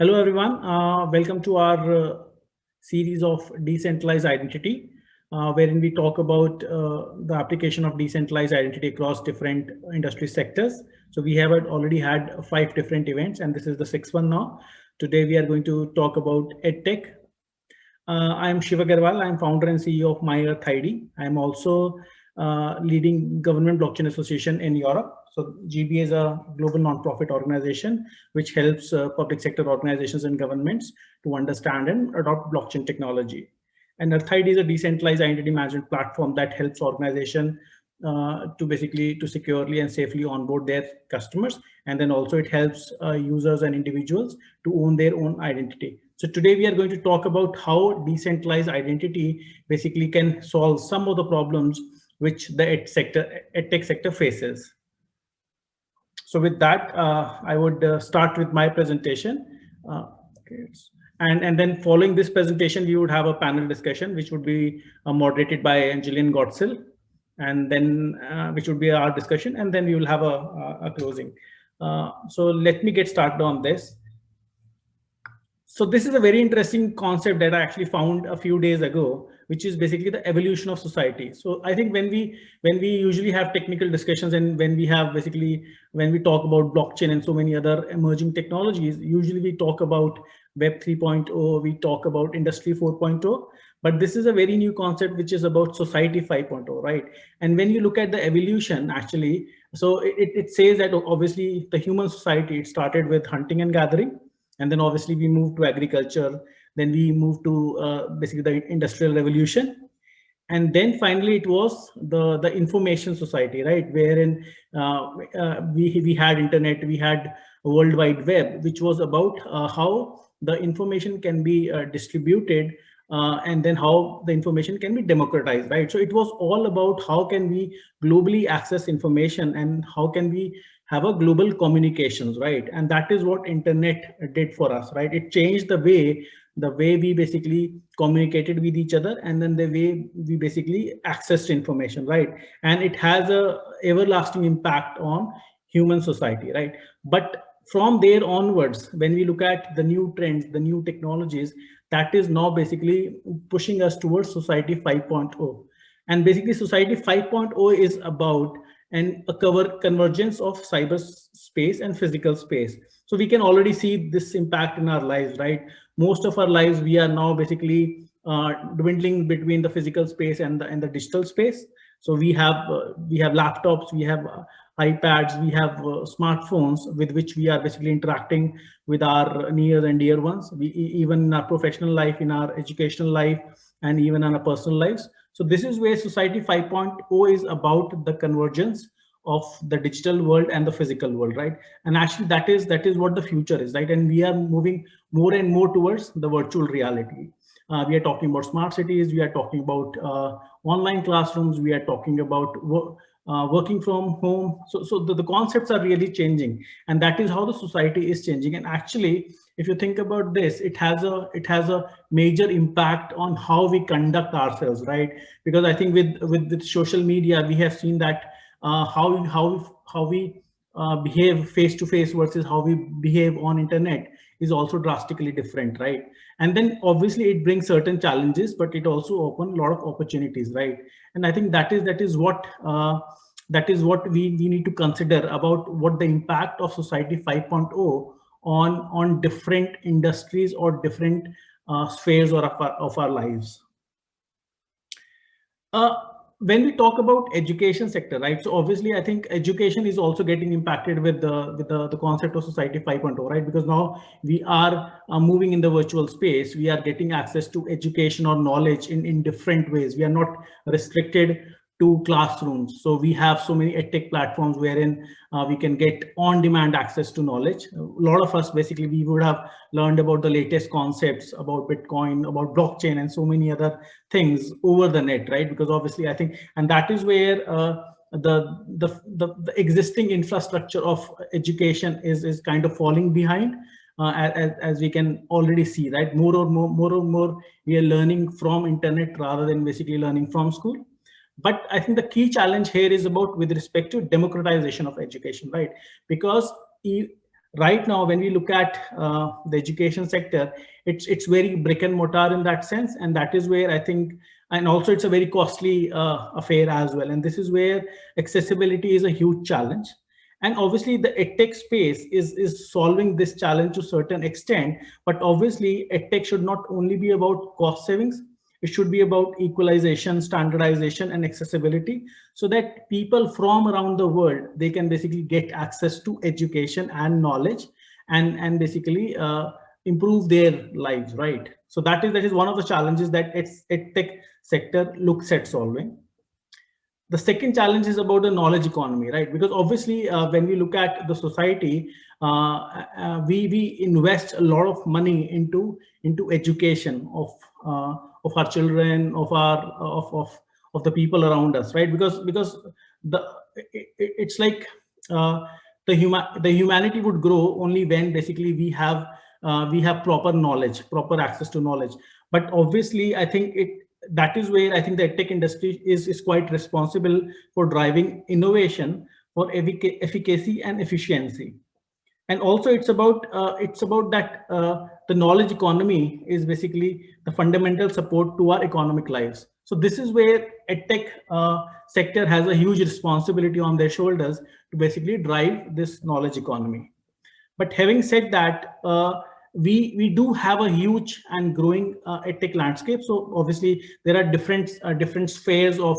Hello, everyone. Welcome to our series of decentralized identity, wherein we talk about the application of decentralized identity across different industry sectors. So we have already had 5 different events, and this is the sixth one now. Today, we are going to talk about EdTech. I am Shiva Garwal. I am founder and CEO of My Earth ID. I am also leading Government Blockchain Association in Europe. So GB is a global nonprofit organization which helps public sector organizations and governments to understand and adopt blockchain technology. And Earth ID is a decentralized identity management platform that helps organizations to basically to securely and safely onboard their customers, and then also it helps users and individuals to own their own identity. So today we are going to talk about how decentralized identity basically can solve some of the problems which the EdTech sector faces. So with that, I would start with my presentation. Okay. And then following this presentation, we would have a panel discussion, which would be moderated by Gyan Gotzel, and then which would be our discussion, and then we will have a closing. So let me get started on this. So this is a very interesting concept that I actually found a few days ago, which is basically the evolution of society. So I think when we usually have technical discussions, and when we talk about blockchain and so many other emerging technologies, usually we talk about Web 3.0, we talk about Industry 4.0, but this is a very new concept which is about Society 5.0, right? And when you look at the evolution, actually, so it says that obviously the human society, it started with hunting and gathering, and then obviously we moved to agriculture, then we moved to basically the industrial revolution, and then finally it was the information society, right, wherein we had internet, we had World Wide Web, which was about how the information can be distributed, and then how the information can be democratized, right? So it was all about how can we globally access information and how can we have a global communications, right? And that is what internet did for us, right? It changed the way we basically communicated with each other, and then the way we basically accessed information, right? And it has a everlasting impact on human society, right? But from there onwards, when we look at the new trends, the new technologies, that is now basically pushing us towards Society 5.0. And basically Society 5.0 is about a convergence of cyberspace and physical space. So we can already see this impact in our lives, right? Most of our lives, we are now basically dwindling between the physical space and the digital space. So we have laptops, we have iPads, we have smartphones with which we are basically interacting with our near and dear ones. Even in our professional life, in our educational life, and even in our personal lives. So this is where Society 5.0 is about the convergence of the digital world and the physical world, right? And actually that is what the future is, right? And we are moving more and more towards the virtual reality. We are talking about smart cities, we are talking about online classrooms, we are talking about working from home. So the concepts are really changing, and that is how the society is changing. And actually, if you think about this, it has a major impact on how we conduct ourselves, right? Because I think with social media, we have seen that how we behave face to face versus how we behave on internet is also drastically different, right? And then obviously it brings certain challenges, but it also opens a lot of opportunities, right? And I think that is what we need to consider about what the impact of Society 5.0 on different industries or different spheres or of our lives. Uh, when we talk about education sector, right? So obviously, I think education is also getting impacted with the concept of Society 5.0, right? Because now we are moving in the virtual space. We are getting access to education or knowledge in different ways. We are not restricted to classrooms. So we have so many edtech platforms wherein we can get on-demand access to knowledge. A lot of us, basically, we would have learned about the latest concepts about Bitcoin, about blockchain, and so many other things over the net, right? Because obviously, I think, and that is where the existing infrastructure of education is kind of falling behind. As we can already see, right? More and more, we are learning from internet rather than basically learning from school. But I think the key challenge here is about with respect to democratization of education, right? Because right now, when we look at the education sector, it's very brick and mortar in that sense, and that is where I think, and also it's a very costly affair as well. And this is where accessibility is a huge challenge. And obviously, the edtech space is solving this challenge to a certain extent. But obviously, edtech should not only be about cost savings. It should be about equalization, standardization, and accessibility, so that people from around the world, they can basically get access to education and knowledge, and basically improve their lives, right? So that is one of the challenges that edtech sector looks at solving. The second challenge is about the knowledge economy, right? Because obviously, when we look at the society, we invest a lot of money into education of our children, of the people around us, right? Because the it's like the humanity would grow only when basically we have proper knowledge, proper access to knowledge. But obviously, I think that is where I think the tech industry is quite responsible for driving innovation for efficacy and efficiency. And also, it's about that the knowledge economy is basically the fundamental support to our economic lives. So this is where edtech sector has a huge responsibility on their shoulders to basically drive this knowledge economy. But having said that, we do have a huge and growing edtech landscape. So obviously, there are different spheres of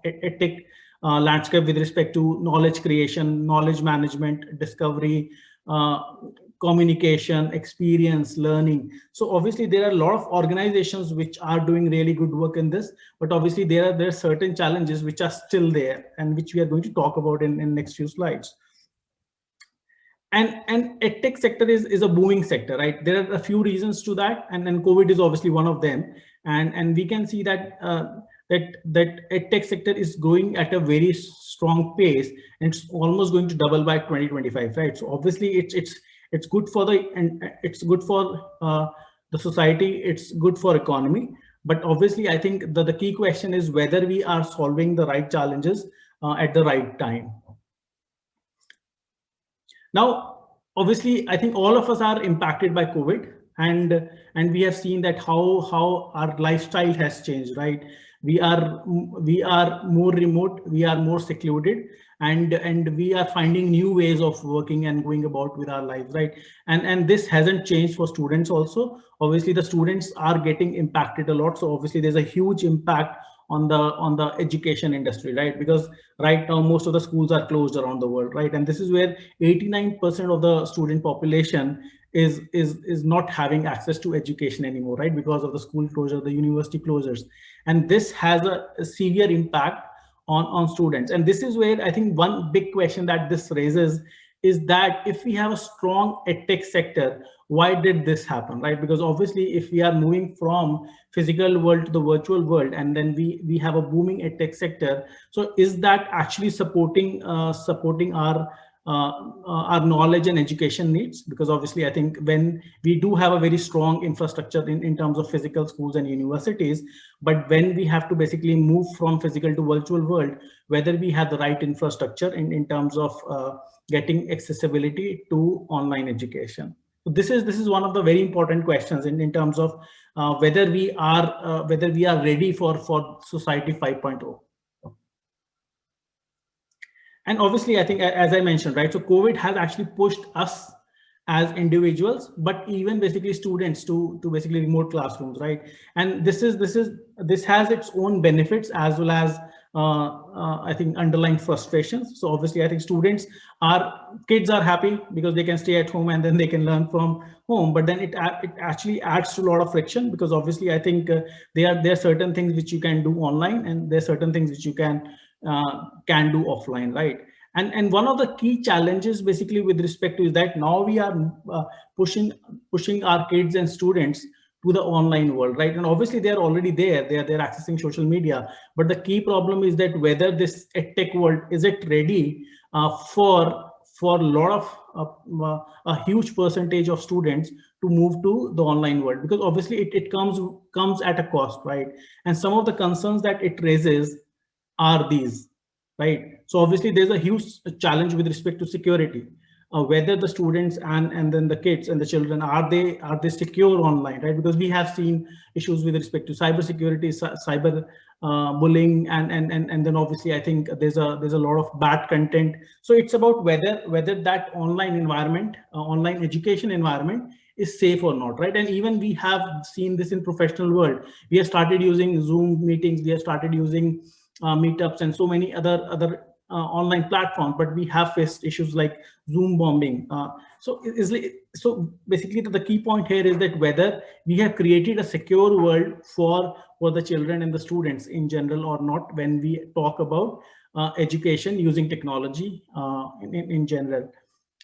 edtech landscape with respect to knowledge creation, knowledge management, discovery, communication, experience, learning. So obviously, there are a lot of organizations which are doing really good work in this. But obviously, there are certain challenges which are still there, and which we are going to talk about in next few slides. And edtech sector is a booming sector, right? There are a few reasons to that, and then COVID is obviously one of them. And we can see that that edtech sector is growing at a very strong pace, and it's almost going to double by 2025, right? So obviously, it's good for the society, it's good for economy. But obviously, I think the key question is whether we are solving the right challenges at the right time. Now, obviously, I think all of us are impacted by COVID, and we have seen that how our lifestyle has changed, right? We are more remote, we are more secluded, and we are finding new ways of working and going about with our lives, right? And this hasn't changed for students also. Obviously, the students are getting impacted a lot. So obviously, there's a huge impact on the education industry, right? Because right now most of the schools are closed around the world, right? And this is where 89% of the student population is not having access to education anymore, right? Because of the school closure, the university closures. And this has a severe impact on students. And this is where I think one big question that this raises is that if we have a strong edtech sector, why did this happen, right? Because obviously, if we are moving from physical world to the virtual world, and then we have a booming edtech sector, so is that actually supporting our knowledge and education needs? Because obviously, I think when we do have a very strong infrastructure in terms of physical schools and universities, but when we have to basically move from physical to virtual world, whether we have the right infrastructure in terms of getting accessibility to online education. So this is one of the very important questions in terms of whether we are ready for society 5.0. And obviously, I think, as I mentioned, right, so COVID has actually pushed us as individuals, but even basically students to basically remote classrooms, right? And this has its own benefits as well as I think underlying frustrations. So obviously, I think kids are happy because they can stay at home and then they can learn from home. But then it actually adds to a lot of friction, because obviously, I think there are certain things which you can do online, and there are certain things which you can do offline, right? And one of the key challenges basically with respect to is that now we are pushing our kids and students to the online world, right? And obviously they're already there, they're accessing social media. But the key problem is that whether this tech world, is it ready for a lot of a huge percentage of students to move to the online world? Because obviously it comes at a cost, right? And some of the concerns that it raises are these, right? So obviously there's a huge challenge with respect to security. whether the students and then the kids and the children, are they secure online, right? Because we have seen issues with respect to cyber security, cyber bullying, and then obviously I think there's a lot of bad content. So it's about whether that online environment, online education environment, is safe or not, right? And even we have seen this in professional world. We have started using Zoom meetings, we have started using meetups and so many other online platforms, but we have faced issues like Zoom bombing. So basically the key point here is that whether we have created a secure world for the children and the students in general or not, when we talk about education using technology in general.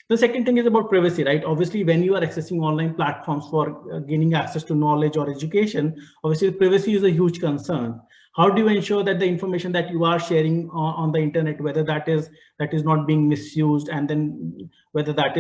The second thing is about privacy, right? Obviously, when you are accessing online platforms for gaining access to knowledge or education, obviously privacy is a huge concern. How do you ensure that the information that you are sharing on the internet, whether that is not being misused, and then whether that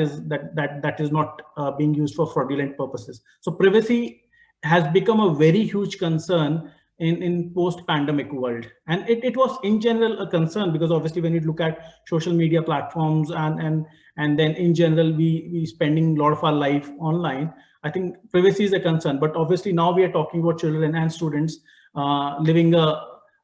is not being used for fraudulent purposes? So privacy has become a very huge concern in post-pandemic world, and it was in general a concern, because obviously when you look at social media platforms and then in general we spending a lot of our life online, I think privacy is a concern. But obviously now we are talking about children and students living a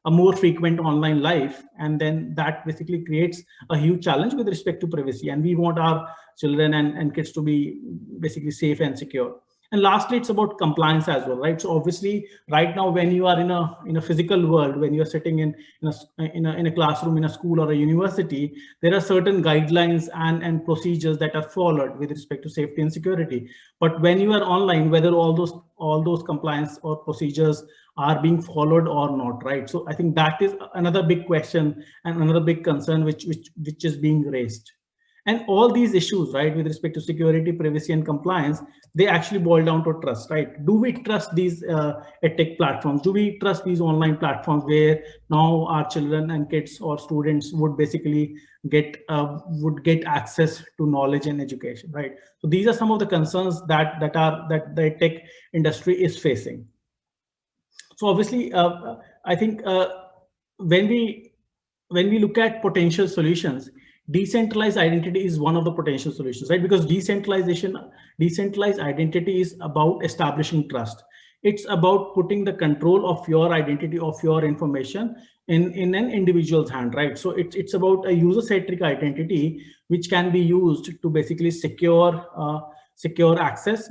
more frequent online life, and then that basically creates a huge challenge with respect to privacy, and we want our children and kids to be basically safe and secure. And lastly, it's about compliance as well, right? So obviously, right now, when you are in a physical world, when you're sitting in a classroom in a school or a university, there are certain guidelines and procedures that are followed with respect to safety and security. But when you are online, whether all those compliance or procedures are being followed or not, right? So I think that is another big question and another big concern which is being raised. And all these issues, right, with respect to security, privacy, and compliance, they actually boil down to trust, right? Do we trust these EdTech platforms? Do we trust these online platforms where now our children and kids or students would basically get access to knowledge and education, right? So these are some of the concerns that the EdTech industry is facing. So obviously, I think when we look at potential solutions, decentralized identity is one of the potential solutions, right? Because decentralized identity is about establishing trust. It's about putting the control of your identity, of your information in an individual's hand, right? So it's about a user-centric identity which can be used to basically secure access,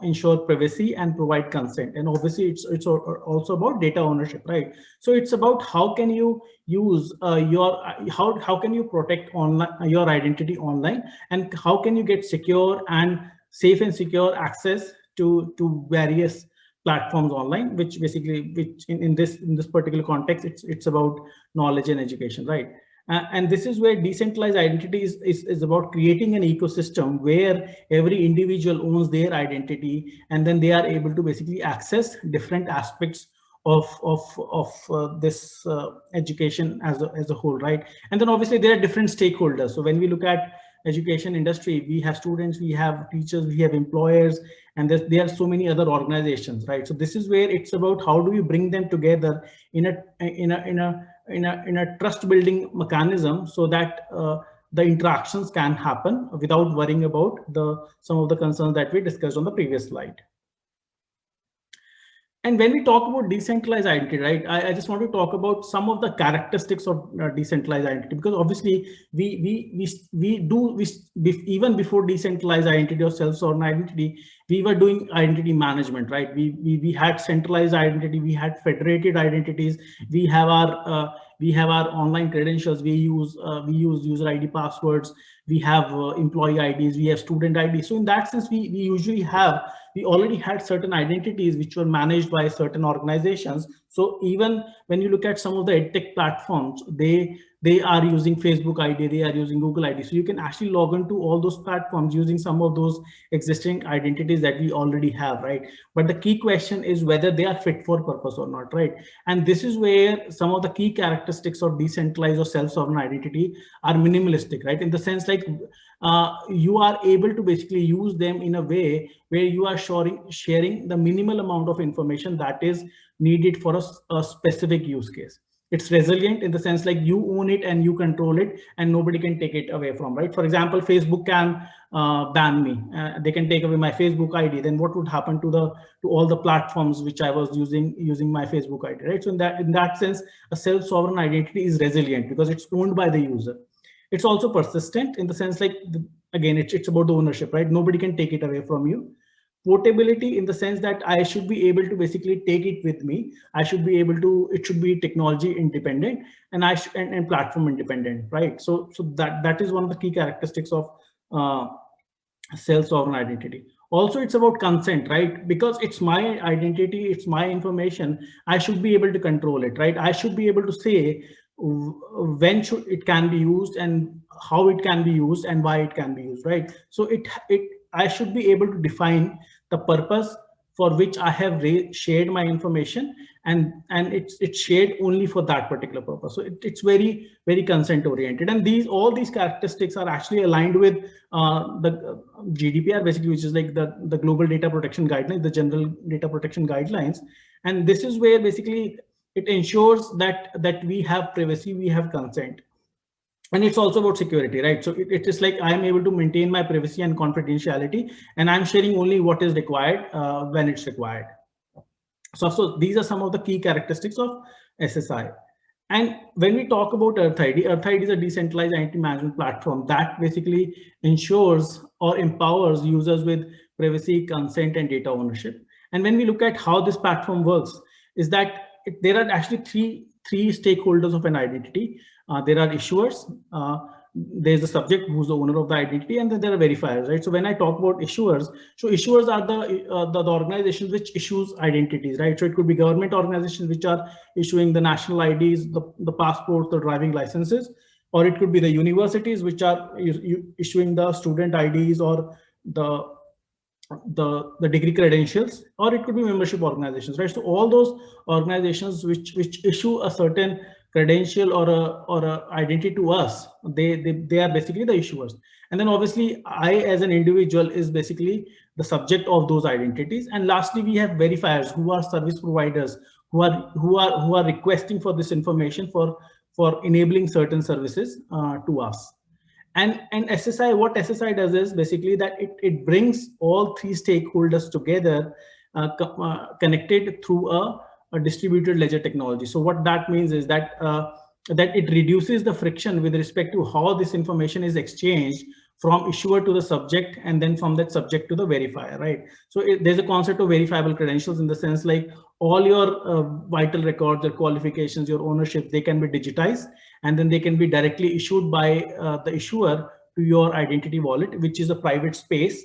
ensure privacy, and provide consent. And obviously it's also about data ownership, right? So it's about how can you use how can you protect your identity online, and how can you get secure and safe and secure access to various platforms online, which in this particular context, it's about knowledge and education, right? And this is where decentralized identity is about creating an ecosystem where every individual owns their identity, and then they are able to basically access different aspects of this education as a whole, right? And then obviously there are different stakeholders. So when we look at education industry, we have students, we have teachers, we have employers, and there are so many other organizations, right? So this is where it's about how do we bring them together in a trust building mechanism, so that the interactions can happen without worrying about some of the concerns that we discussed on the previous slide. And when we talk about decentralized identity, right, I just want to talk about some of the characteristics of decentralized identity, because obviously even before decentralized identity or self-sovereign identity, we were doing identity management, right? We had centralized identity, we had federated identities, we have our online credentials, we use user ID passwords, we have employee IDs, we have student IDs. So in that sense, we already had certain identities which were managed by certain organizations. So even when you look at some of the EdTech platforms, they are using Facebook ID, they are using Google ID. So you can actually log into all those platforms using some of those existing identities that we already have, right? But the key question is whether they are fit for purpose or not, right? And this is where some of the key characteristics of decentralized or self-sovereign identity are minimalistic, right? In the sense like you are able to basically use them in a way where you are sharing the minimal amount of information that is needed for a specific use case. It's resilient in the sense like you own it and you control it and nobody can take it away from, right? For example, Facebook can ban me. They can take away my Facebook ID. Then what would happen to all the platforms which I was using my Facebook ID, right? So in that sense, a self-sovereign identity is resilient because it's owned by the user. It's also persistent in the sense like, again, it's about the ownership, right? Nobody can take it away from you. Portability in the sense that I should be able to basically take it with me. I should be able to, it should be technology independent and and platform independent, right? So that is one of the key characteristics of uh, self-sovereign identity. Also, it's about consent, right? Because it's my identity, it's my information. I should be able to control it, right? I should be able to say when should it can be used and how it can be used and why it can be used, right? So it I should be able to define the purpose for which I have shared my information, and it's shared only for that particular purpose. So it's very, very consent oriented, and all these characteristics are actually aligned with the GDPR, basically, which is like the global data protection guidelines, the general data protection guidelines. And this is where basically it ensures that we have privacy, we have consent. And it's also about security, right? So it is like I'm able to maintain my privacy and confidentiality, and I'm sharing only what is required when it's required. So these are some of the key characteristics of SSI. And when we talk about Earth ID, Earth ID is a decentralized identity management platform that basically ensures or empowers users with privacy, consent, and data ownership. And when we look at how this platform works, is that there are actually three stakeholders of an identity. There are issuers, there's the subject who's the owner of the identity, and then there are verifiers, right? So when I talk about issuers, so issuers are the organizations which issues identities, right? So it could be government organizations which are issuing the national IDs, the passports, the driving licenses, or it could be the universities which are issuing the student IDs or the degree credentials, or it could be membership organizations, right? So all those organizations which issue a certain credential or a identity to us, they are basically the issuers. And then obviously I as an individual is basically the subject of those identities. And lastly, we have verifiers, who are service providers, who are requesting for this information for enabling certain services to us. And SSI, what SSI does is basically that it brings all three stakeholders together, connected through a distributed ledger technology. So what that means is that that it reduces the friction with respect to how this information is exchanged from issuer to the subject, and then from that subject to the verifier, right? So there's a concept of verifiable credentials in the sense like all your vital records, your qualifications, your ownership, they can be digitized, and then they can be directly issued by the issuer to your identity wallet, which is a private space.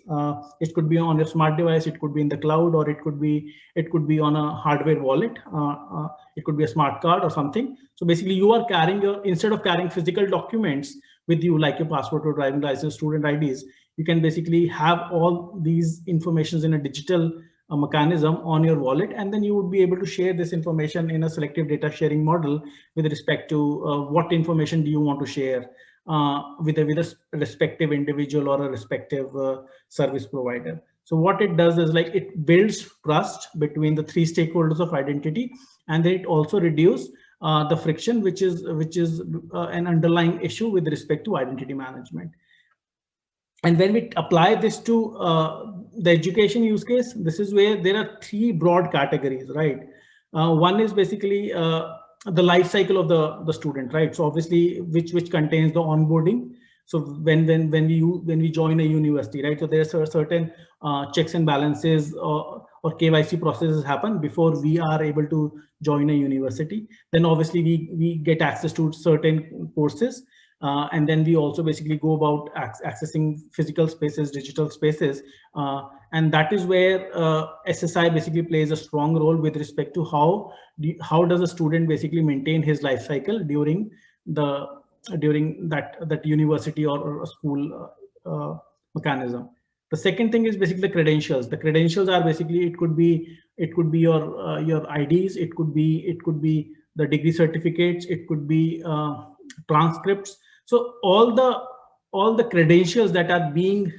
It could be on your smart device, it could be in the cloud, or it could be on a hardware wallet. It could be a smart card or something. So basically, you are carrying instead of carrying physical documents with you, like your passport or driving license, student IDs, you can basically have all these informations in a digital mechanism on your wallet, and then you would be able to share this information in a selective data sharing model with respect to what information do you want to share with a respective individual or a respective service provider. So what it does is like it builds trust between the three stakeholders of identity, and then it also reduces the friction, which is an underlying issue with respect to identity management. And when we apply this to the education use case, this is where there are three broad categories, right? One is basically the life cycle of the student, right? So obviously, which contains the onboarding. So when we join a university, right? So there's a certain checks and balances or KYC processes happen before we are able to join a university. Then obviously we get access to certain courses. And then we also basically go about accessing physical spaces, digital spaces. And that is where SSI basically plays a strong role with respect to how does a student basically maintain his life cycle during that university or a school mechanism. The second thing is basically the credentials. The credentials are basically, it could be your IDs, it could be the degree certificates, it could be transcripts. So all the credentials that are being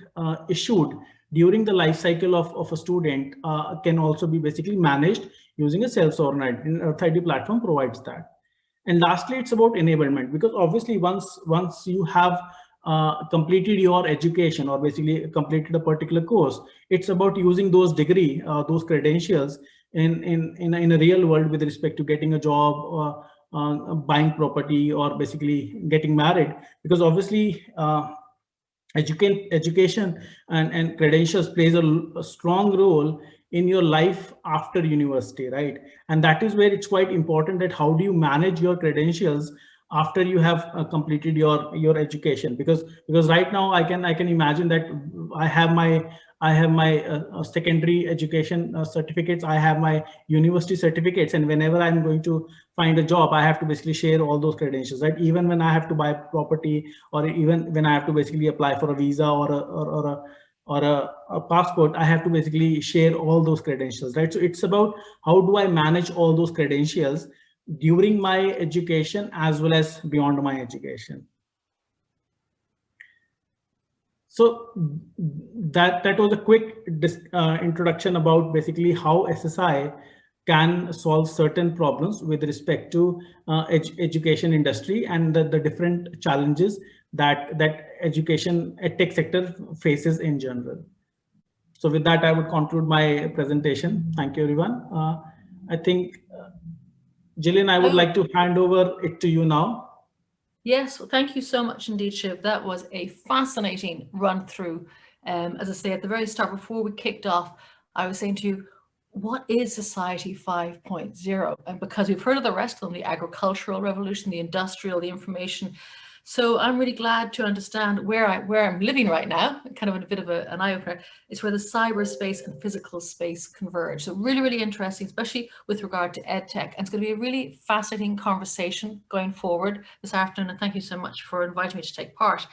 issued during the life cycle of a student can also be basically managed using a self-sovereign identity. Earth ID platform provides that. And lastly, it's about enablement, because obviously once you have completed your education, or basically completed a particular course, it's about using those those credentials in a real world with respect to getting a job, buying property, or basically getting married. Because obviously education and credentials plays a strong role in your life after university, right? And that is where it's quite important, that how do you manage your credentials after you have completed your education. Because right now I can imagine that I have my secondary education certificates, I have my university certificates, and whenever I'm going to find a job, I have to basically share all those credentials, right? Even when I have to buy property, or even when I have to basically apply for a visa or a passport, I have to basically share all those credentials, right? So it's about how do I manage all those credentials during my education as well as beyond my education. So that was a quick introduction about basically how SSI can solve certain problems with respect to education industry and the different challenges that education EdTech sector faces in general. So with that, I would conclude my presentation. Thank you, everyone. I think, Jillian, I would like to hand over it to you now. Yes, well, thank you so much indeed, Shiv. That was a fascinating run through. As I say at the very start, before we kicked off, I was saying to you, what is Society 5.0? And because we've heard of the rest of them, the agricultural revolution, the industrial, the information. So I'm really glad to understand where I'm living right now, kind of a bit of an eye-opener. It's where the cyberspace and physical space converge. So really, really interesting, especially with regard to EdTech. And it's going to be a really fascinating conversation going forward this afternoon. And thank you so much for inviting me to take part.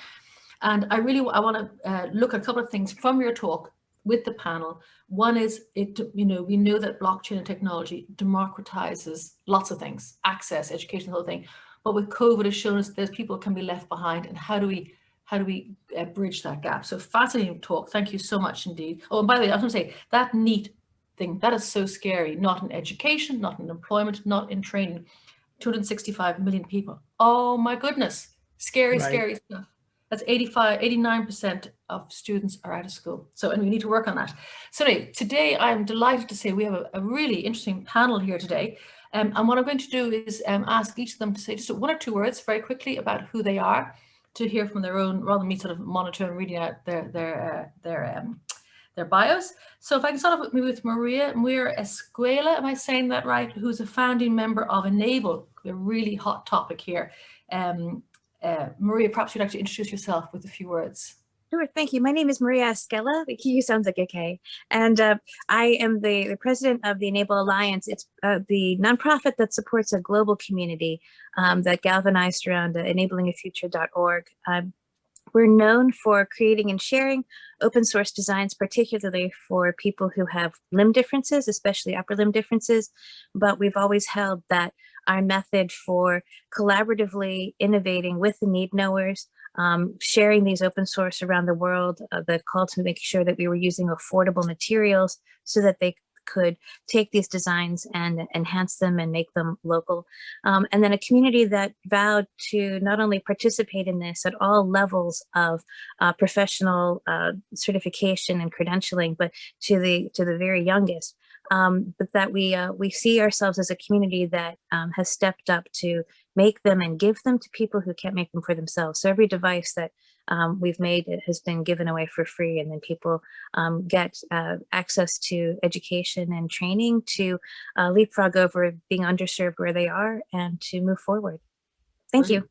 And I want to look at a couple of things from your talk with the panel. One is, we know that blockchain and technology democratizes lots of things, access, education, the whole thing. But with COVID has shown us that people can be left behind, and how do we bridge that gap? So fascinating talk. Thank you so much indeed. Oh, and by the way, I was going to say that NEET thing, that is so scary. Not in education, not in employment, not in training. 265 million people. Oh my goodness. Scary, right. Scary stuff. That's 89% of students are out of school. So, and we need to work on that. So anyway, today I'm delighted to say we have a really interesting panel here today. And what I'm going to do is ask each of them to say just one or two words very quickly about who they are, to hear from their own, rather than me sort of monitoring and reading out their bios. So if I can start off with Maria Escuela, am I saying that right? Who's a founding member of Enable, a really hot topic here. Maria, perhaps you'd like to introduce yourself with a few words. Sure, thank you. My name is Maria Escuela. The Q sounds like a K. And I am the president of the Enable Alliance. It's the nonprofit that supports a global community that galvanized around enablingafuture.org. We're known for creating and sharing open source designs, particularly for people who have limb differences, especially upper limb differences. But we've always held that our method for collaboratively innovating with the need knowers, sharing these open source around the world, the call to make sure that we were using affordable materials so that they could take these designs and enhance them and make them local. And then a community that vowed to not only participate in this at all levels of professional certification and credentialing, but to the very youngest. But that we see ourselves as a community that has stepped up to make them and give them to people who can't make them for themselves. So every device that we've made, it has been given away for free, and then people get access to education and training to leapfrog over being underserved where they are and to move forward. Thank you.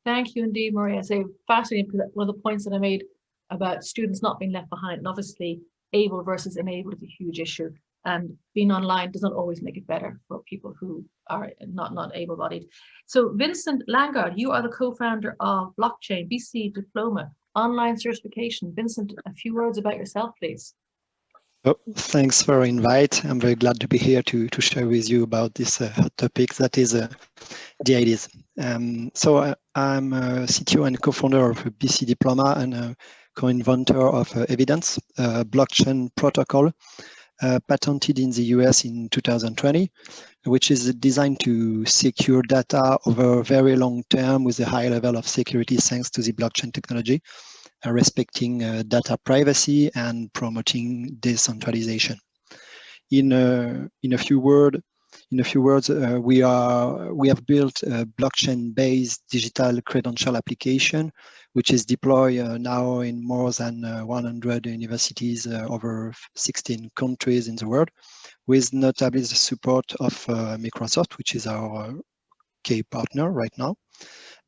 Thank you indeed, Maria. It's fascinating, because one of the points that I made about students not being left behind, and obviously able versus enabled is a huge issue. And being online does not always make it better for people who are not able-bodied. So Vincent Langard, you are the co-founder of Blockchain BC Diploma Online Certification. Vincent, a few words about yourself, please. Oh, thanks for the invite. I'm very glad to be here to share with you about this hot topic that is the ideas. So I'm a CTO and co-founder of BC Diploma and co-inventor of Evidence, a blockchain protocol patented in the US in 2020, which is designed to secure data over a very long term with a high level of security thanks to the blockchain technology, respecting data privacy and promoting decentralization. In a few words, we have built a blockchain-based digital credential application, which is deployed now in more than 100 universities over 16 countries in the world, with notably the support of Microsoft, which is our key partner right now.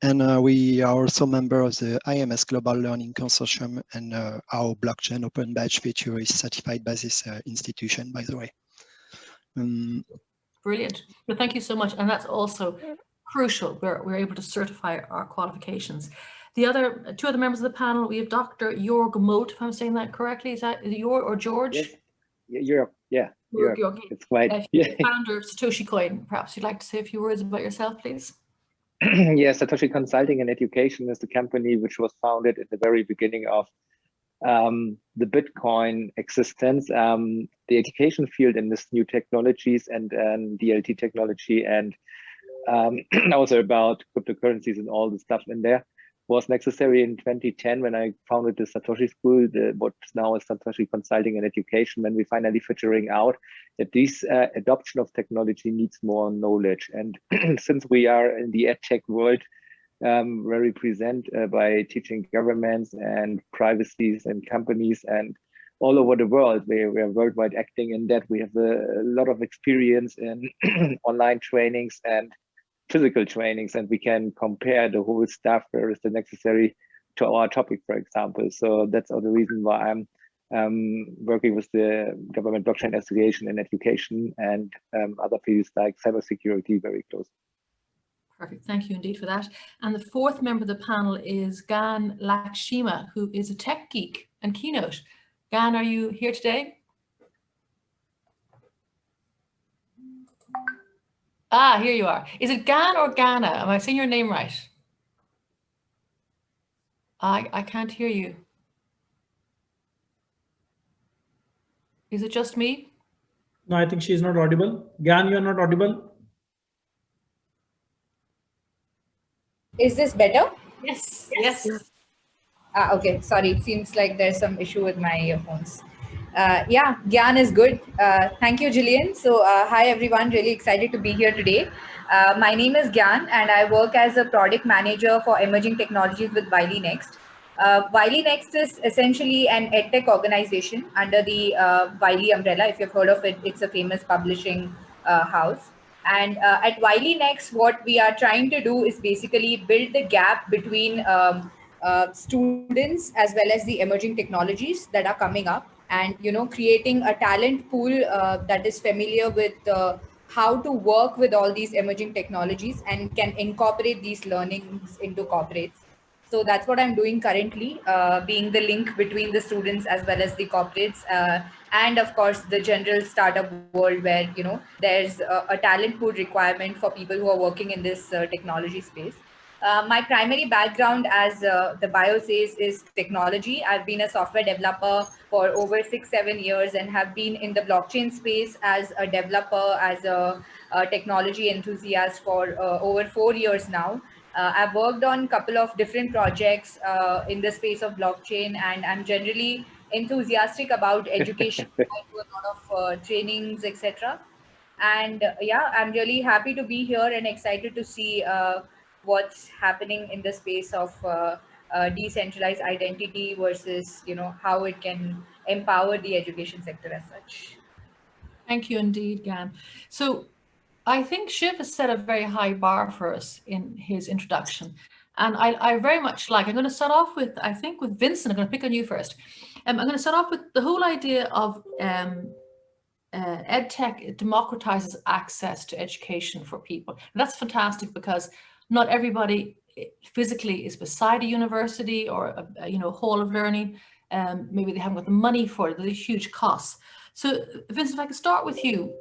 And we are also member of the IMS Global Learning Consortium, and our blockchain open badge feature is certified by this institution, by the way. Brilliant. Well, thank you so much. And that's also crucial. We're able to certify our qualifications. The other two other members of the panel, we have Dr. Jörg Mote, if I'm saying that correctly. Is that Jörg or George? Yes. Jörg, yeah. Jörg. It's quite. Founder of Satoshi Coin. Perhaps you'd like to say a few words about yourself, please. Yes, Satoshi Consulting and Education is the company which was founded at the very beginning of the Bitcoin existence, the education field in this new technologies and DLT technology, and also about cryptocurrencies and all the stuff in there, was necessary in 2010 when I founded the Satoshi School, what now is Satoshi Consulting and Education, when we finally figuring out that this adoption of technology needs more knowledge. And since we are in the EdTech world, very present by teaching governments and privacies and companies and all over the world. We are worldwide acting in that. We have a lot of experience in online trainings and physical trainings, and we can compare the whole stuff where is the necessary to our topic, for example. So that's all the reason why I'm working with the Government Blockchain Association in education and other fields like cybersecurity very close. Perfect. Thank you indeed for that. And the fourth member of the panel is Gyan Lakshima, who is a tech geek and keynote. Gyan, are you here today? Ah, here you are. Is it Gyan or Ghana? Am I saying your name right? I can't hear you. Is it just me? No, I think she's not audible. Gyan, you're not audible. Is this better? Yes, yes. Okay, sorry. It seems like there's some issue with my earphones. Yeah, Gyan is good. Thank you, Gillian. So hi, everyone. Really excited to be here today. My name is Gyan, and I work as a product manager for emerging technologies with Wiley Next. Wiley Next is essentially an EdTech organization under the Wiley umbrella. If you've heard of it, it's a famous publishing house. And at Wiley Next, what we are trying to do is basically build the gap between students as well as the emerging technologies that are coming up, and creating a talent pool that is familiar with how to work with all these emerging technologies and can incorporate these learnings into corporates. So that's what I'm doing currently, being the link between the students as well as the corporates, and of course the general startup world where there's a talent pool requirement for people who are working in this technology space. My primary background, as the bio says, is technology. I've been a software developer for over 6-7 years and have been in the blockchain space as a developer, as a technology enthusiast for over 4 years now. I've worked on a couple of different projects in the space of blockchain, and I'm generally enthusiastic about education. I do a lot of trainings, etc. And yeah, I'm really happy to be here and excited to see what's happening in the space of decentralized identity versus how it can empower the education sector as such. Thank you indeed, Gyan. So I think Shiv has set a very high bar for us in his introduction. And I very much like, I'm going to start off with, I think with Vincent, I'm going to pick on you first. I'm going to start off with the whole idea of EdTech democratizes access to education for people. And that's fantastic because not everybody physically is beside a university or a hall of learning. Maybe they haven't got the money for it. There's huge costs. So Vincent, if I could start with you,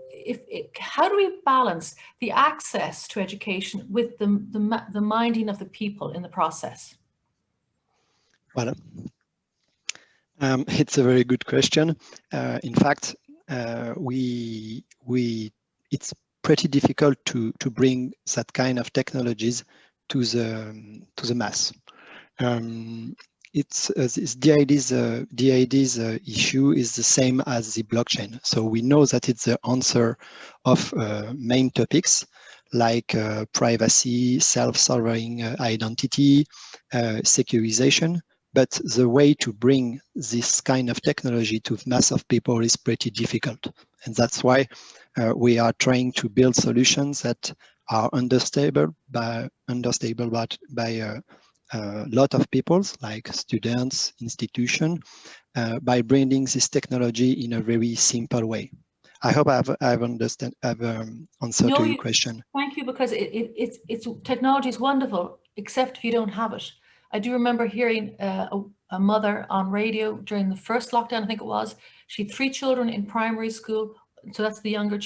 how do we balance the access to education with the minding of the people in the process? Well, it's a very good question. In fact, it's pretty difficult to bring that kind of technologies to the mass. The ID's issue is the same as the blockchain. So we know that it's the answer of main topics like privacy, self-sovereign identity, securization. But the way to bring this kind of technology to mass of people is pretty difficult. And that's why we are trying to build solutions that are understandable by a lot of people, like students, institutions, by bringing this technology in a very simple way. I hope I've answered to your question. Thank you, because it's technology is wonderful, except if you don't have it. I do remember hearing a mother on radio during the first lockdown, I think it was. She had 3 children in primary school, so that's the younger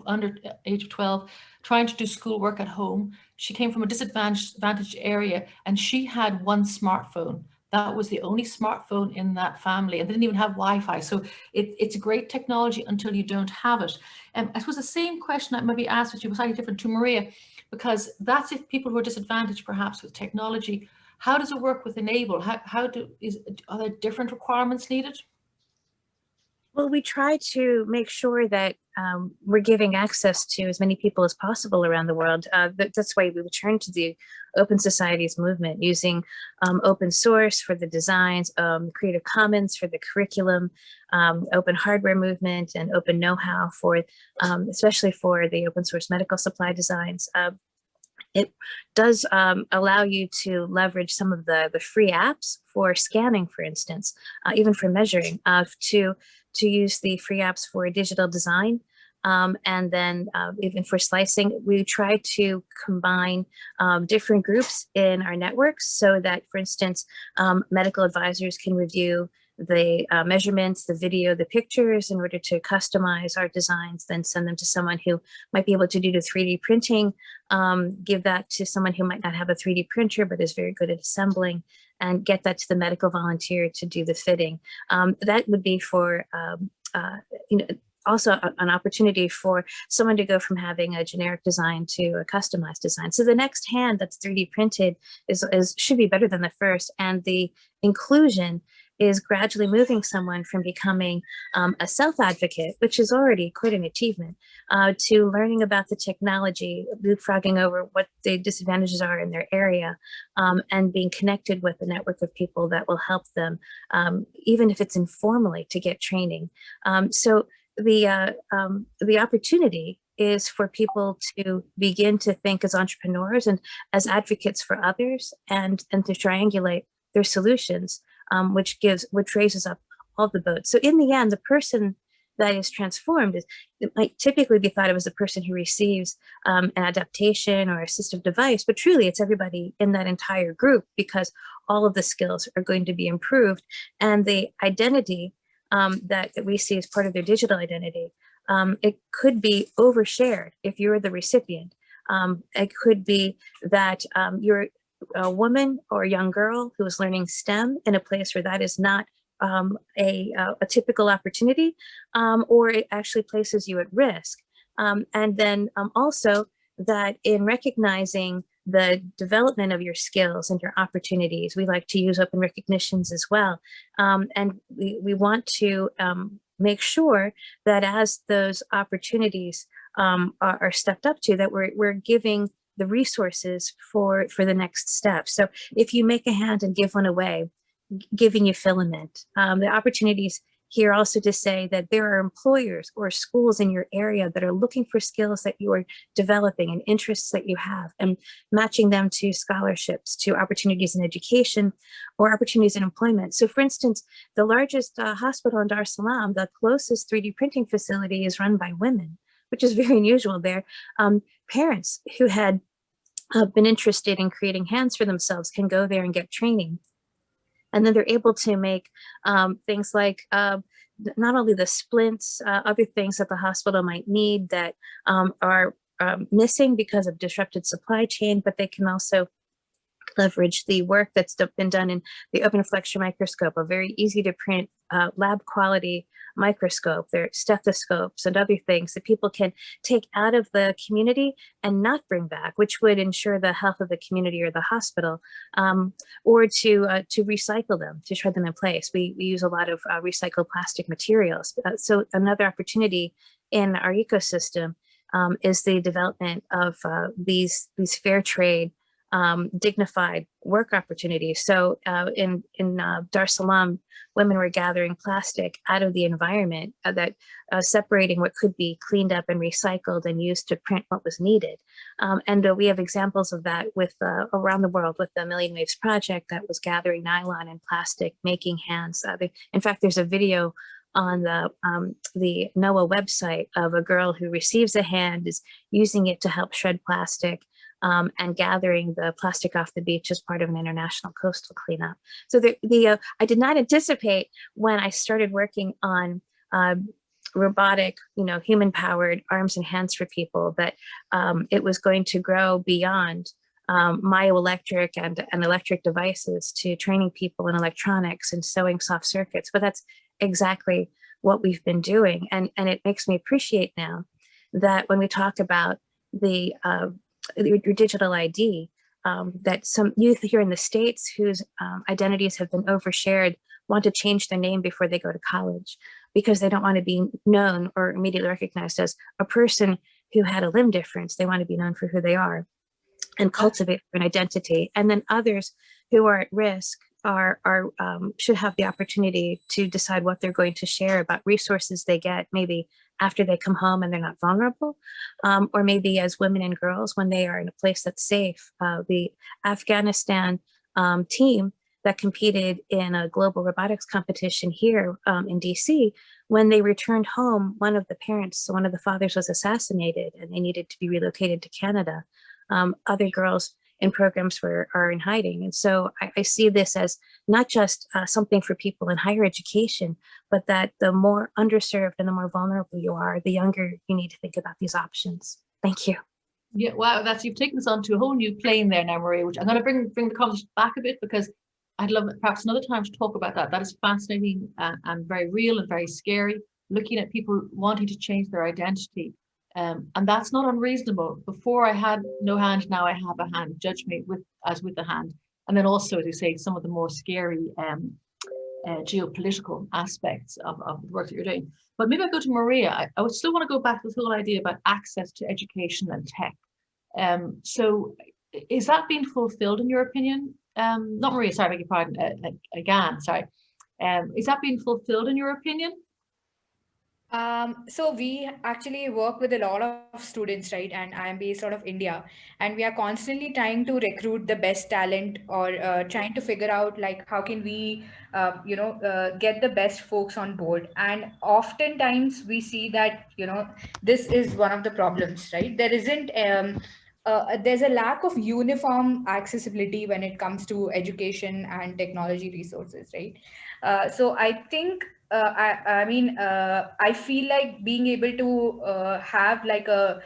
under age of 12, trying to do schoolwork at home. She came from a disadvantaged area, and she had 1 smartphone. That was the only smartphone in that family, and they didn't even have Wi-Fi. So it's a great technology until you don't have it. And I suppose the same question that maybe asked, which was slightly different to Maria, because that's if people who are disadvantaged perhaps with technology. How does it work with Enable? Are there different requirements needed? Well, we try to make sure that we're giving access to as many people as possible around the world. That's why we return to the Open Societies movement, using open source for the designs, Creative Commons for the curriculum, open hardware movement, and open know-how for, especially for the open source medical supply designs. It does allow you to leverage some of the free apps for scanning, for instance, even for measuring, to use the free apps for digital design. And then even for slicing, we try to combine different groups in our networks so that, for instance, medical advisors can review the measurements, the video, the pictures in order to customize our designs, then send them to someone who might be able to do the 3D printing, give that to someone who might not have a 3D printer but is very good at assembling, and get that to the medical volunteer to do the fitting. That would be for, also an opportunity for someone to go from having a generic design to a customized design. So the next hand that's 3D printed should be better than the first, and the inclusion is gradually moving someone from becoming a self-advocate, which is already quite an achievement, to learning about the technology, leapfrogging over what the disadvantages are in their area, and being connected with a network of people that will help them, even if it's informally, to get training. So the opportunity is for people to begin to think as entrepreneurs and as advocates for others, and to triangulate their solutions, which raises up all the boats. So in the end, the person that is transformed it might typically be thought of as the person who receives an adaptation or assistive device, but truly it's everybody in that entire group, because all of the skills are going to be improved, and the identity that we see as part of their digital identity, it could be overshared if you're the recipient. It could be that you're a woman or a young girl who is learning STEM in a place where that is not a typical opportunity, or it actually places you at risk. And then also that in recognizing the development of your skills and your opportunities, we like to use open recognitions as well. And we want to make sure that as those opportunities are stepped up to, that we're giving the resources for the next step. So if you make a hand and give one away, giving you filament, the opportunities here also to say that there are employers or schools in your area that are looking for skills that you are developing and interests that you have, and matching them to scholarships, to opportunities in education or opportunities in employment. So for instance, the largest hospital in Dar es Salaam, the closest 3D printing facility, is run by women, which is very unusual there. Parents who had been interested in creating hands for themselves can go there and get training. And then they're able to make things like not only the splints, other things that the hospital might need that are missing because of disrupted supply chain, but they can also leverage the work that's been done in the open flexure microscope, a very easy to print lab quality microscope, their stethoscopes and other things that people can take out of the community and not bring back, which would ensure the health of the community or the hospital, or to recycle them, to shred them in place. We use a lot of recycled plastic materials. So another opportunity in our ecosystem is the development of these fair trade, dignified work opportunities. So in Dar es Salaam, women were gathering plastic out of the environment, that separating what could be cleaned up and recycled and used to print what was needed. And we have examples of that with around the world with the Million Waves Project that was gathering nylon and plastic, making hands. In fact, there's a video on the NOAA website of a girl who receives a hand, is using it to help shred plastic, and gathering the plastic off the beach as part of an international coastal cleanup. So I did not anticipate when I started working on robotic, human-powered arms and hands for people that it was going to grow beyond myoelectric and electric devices to training people in electronics and sewing soft circuits. But that's exactly what we've been doing. And it makes me appreciate now that when we talk about the your digital ID, that some youth here in the States whose identities have been overshared want to change their name before they go to college because they don't want to be known or immediately recognized as a person who had a limb difference. They want to be known for who they are and cultivate an identity. And then others who are at risk should have the opportunity to decide what they're going to share about resources they get, maybe after they come home and they're not vulnerable, or maybe as women and girls when they are in a place that's safe. The Afghanistan team that competed in a global robotics competition here in DC, when they returned home, one of the fathers was assassinated and they needed to be relocated to Canada. Other girls in programs are in hiding. And so I see this as not just something for people in higher education, but that the more underserved and the more vulnerable you are, the younger you need to think about these options. Thank you. Yeah, wow, you've taken us onto a whole new plane there now, Maria, which I'm going to bring the conversation back a bit because I'd love perhaps another time to talk about that. That is fascinating and very real and very scary, looking at people wanting to change their identity. And that's not unreasonable. Before I had no hand, now I have a hand. Judge me with the hand. And then also, as you say, some of the more scary geopolitical aspects of the work that you're doing. But maybe I go to Maria. I would still want to go back to this whole idea about access to education and tech. So is that being fulfilled in your opinion? Not Maria, sorry, I beg your pardon, Gyan, sorry. Is that being fulfilled in your opinion? So we actually work with a lot of students, right? And I'm based out of India, and we are constantly trying to recruit the best talent or trying to figure out like how can we, get the best folks on board. And oftentimes we see that, this is one of the problems, right? There's a lack of uniform accessibility when it comes to education and technology resources, right? So I think I feel like being able to have like a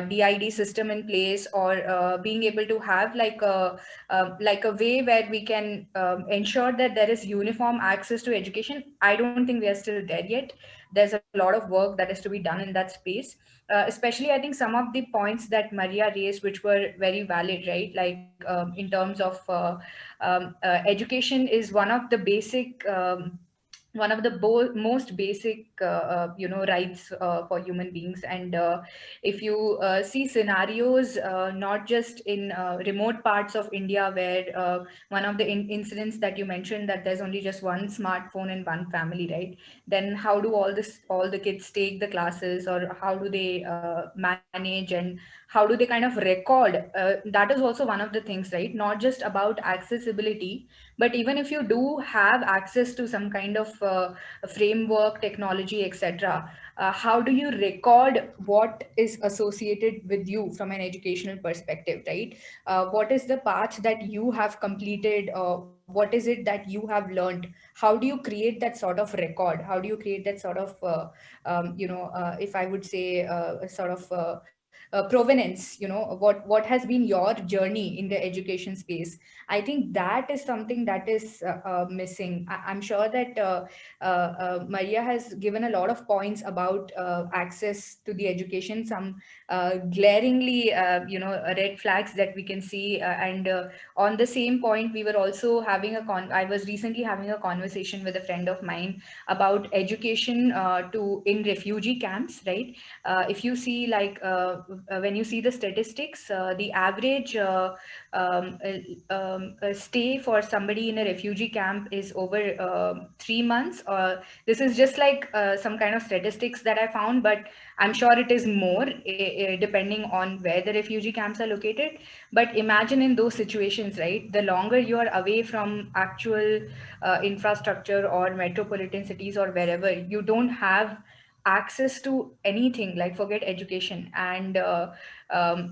DID system in place, or being able to have like a way where we can ensure that there is uniform access to education. I don't think we are still there yet. There's a lot of work that is to be done in that space. Especially, I think some of the points that Maria raised, which were very valid, right? Like in terms of education is one of the basic. One of the most basic rights for human beings. And if you see scenarios not just in remote parts of India where one of the incidents that you mentioned, that there's only just one smartphone in one family, right? Then how do all the kids take the classes, or how do they manage, and how do they kind of record? That is also one of the things, right? Not just about accessibility, but even if you do have access to some kind of framework, technology, etc., how do you record what is associated with you from an educational perspective, right? What is the path that you have completed? What is it that you have learned? How do you create that sort of record? How do you create that sort of, if I would say, sort of provenance, what has been your journey in the education space. I think that is something that is missing. I'm sure that Maria has given a lot of points about access to the education, some glaringly red flags that we can see, and on the same point, we were also having I was recently having a conversation with a friend of mine about education in refugee camps, right? If you see, like, when you see the statistics, the average stay for somebody in a refugee camp is over 3 months. This is just like some kind of statistics that I found, but I'm sure it is more depending on where the refugee camps are located. But imagine in those situations, right? The longer you are away from actual infrastructure or metropolitan cities or wherever, you don't have access to anything, like forget education, and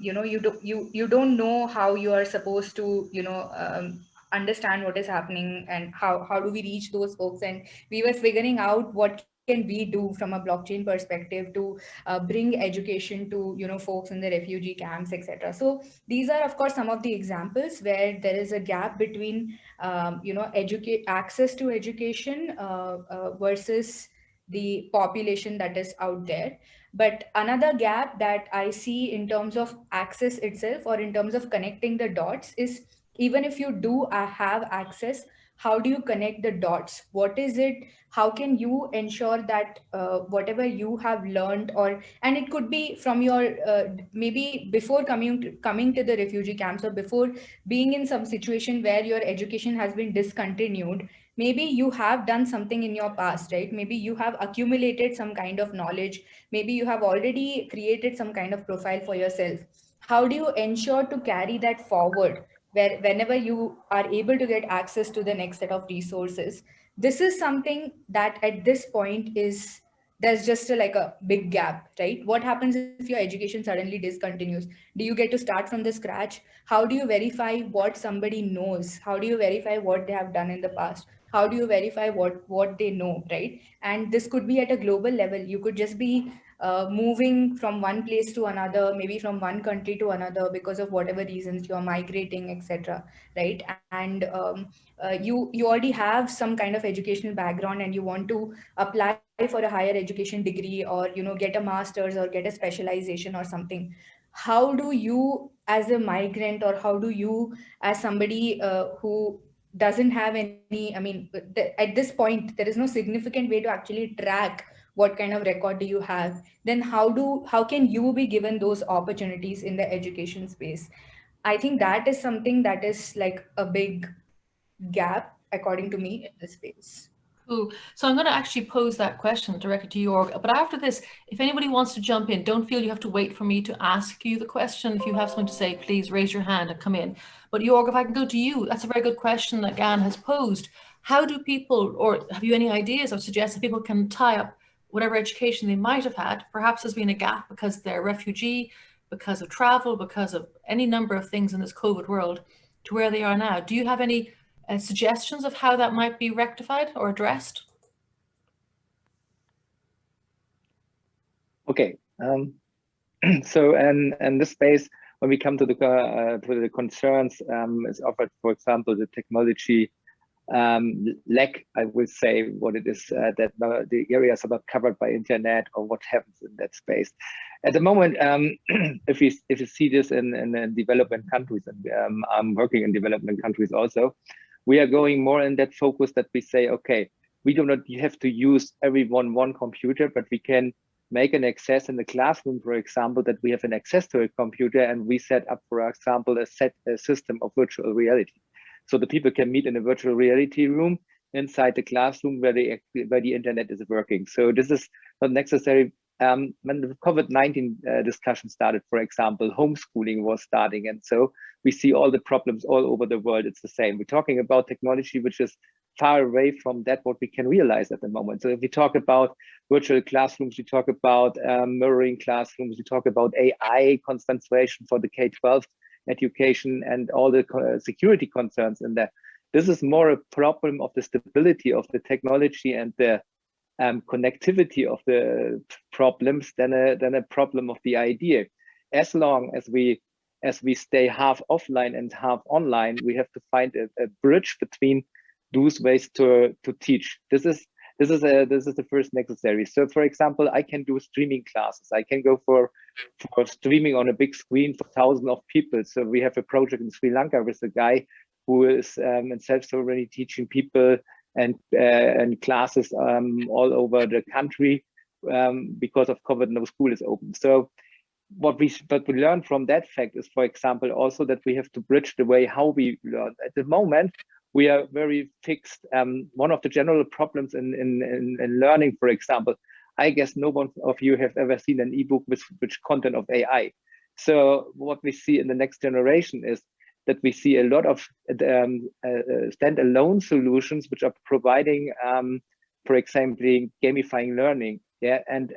you don't know how you are supposed to understand what is happening, and how do we reach those folks. And we were figuring out what can we do from a blockchain perspective to bring education to folks in the refugee camps, etc. So these are, of course, some of the examples where there is a gap between access to education versus the population that is out there. But another gap that I see in terms of access itself, or in terms of connecting the dots, is even if you do have access, how do you connect the dots? What is it? How can you ensure that whatever you have learned, and it could be from your maybe before coming to the refugee camps, or before being in some situation where your education has been discontinued, maybe you have done something in your past, right? Maybe you have accumulated some kind of knowledge, maybe you have already created some kind of profile for yourself. How do you ensure to carry that forward, where whenever you are able to get access to the next set of resources? This is something that at this point is, there's just like a big gap, right? What happens if your education suddenly discontinues? Do you get to start from the scratch? How do you verify what somebody knows? How do you verify what they have done in the past? How do you verify what they know, right? And this could be at a global level. You could just be moving from one place to another, maybe from one country to another, because of whatever reasons you are migrating, etc., right? And you already have some kind of educational background, and you want to apply for a higher education degree, or get a master's or get a specialization or something. How do you, as a migrant, or how do you, as somebody who doesn't have any, I mean, at this point there is no significant way to actually track what kind of record do you have, then how can you be given those opportunities in the education space? I think that is something that is like a big gap, according to me, in this space. Cool. So I'm going to actually pose that question directly to Jorg. But after this, if anybody wants to jump in, don't feel you have to wait for me to ask you the question. If you have something to say, please raise your hand and come in. But Jorg, if I can go to you, that's a very good question that Gyan has posed. How do people, or have you any ideas or suggests that people can tie up whatever education they might have had? Perhaps there's been a gap because they're a refugee, because of travel, because of any number of things in this COVID world, to where they are now. Do you have any suggestions of how that might be rectified or addressed? Okay, so and this space, when we come to the concerns, is offered, for example, the technology lack. I would say what it is that the areas are not covered by internet, or what happens in that space. At the moment, if you see this in developing countries, and I'm working in developing countries also, we are going more in that focus that we say, okay, we do not have to use everyone one computer, but we can make an access in the classroom, for example, that we have an access to a computer, and we set up, for example, a system of virtual reality. So the people can meet in a virtual reality room inside the classroom where the internet is working. So this is not necessary. When the COVID-19 discussion started, for example, homeschooling was starting. And so we see all the problems all over the world. It's the same. We're talking about technology which is far away from that what we can realize at the moment. So if we talk about virtual classrooms, we talk about mirroring classrooms, we talk about AI concentration for the K-12 education and all the security concerns in there. This is more a problem of the stability of the technology and the connectivity of the problems than a problem of the idea. as long as we stay half offline and half online, we have to find a bridge between those ways to teach. This is the first necessary. So for example, I can do streaming classes. I can go for streaming on a big screen for thousands of people. So we have a project in Sri Lanka with a guy who is himself already teaching people and classes all over the country. Because of COVID, no school is open. So what we learn from that fact is, for example, also that we have to bridge the way how we learn. At the moment, we are very fixed. One of the general problems in learning, for example, I guess no one of you have ever seen an ebook with content of AI. So what we see in the next generation is that we see a lot of standalone solutions which are providing, for example, gamifying learning. Yeah, and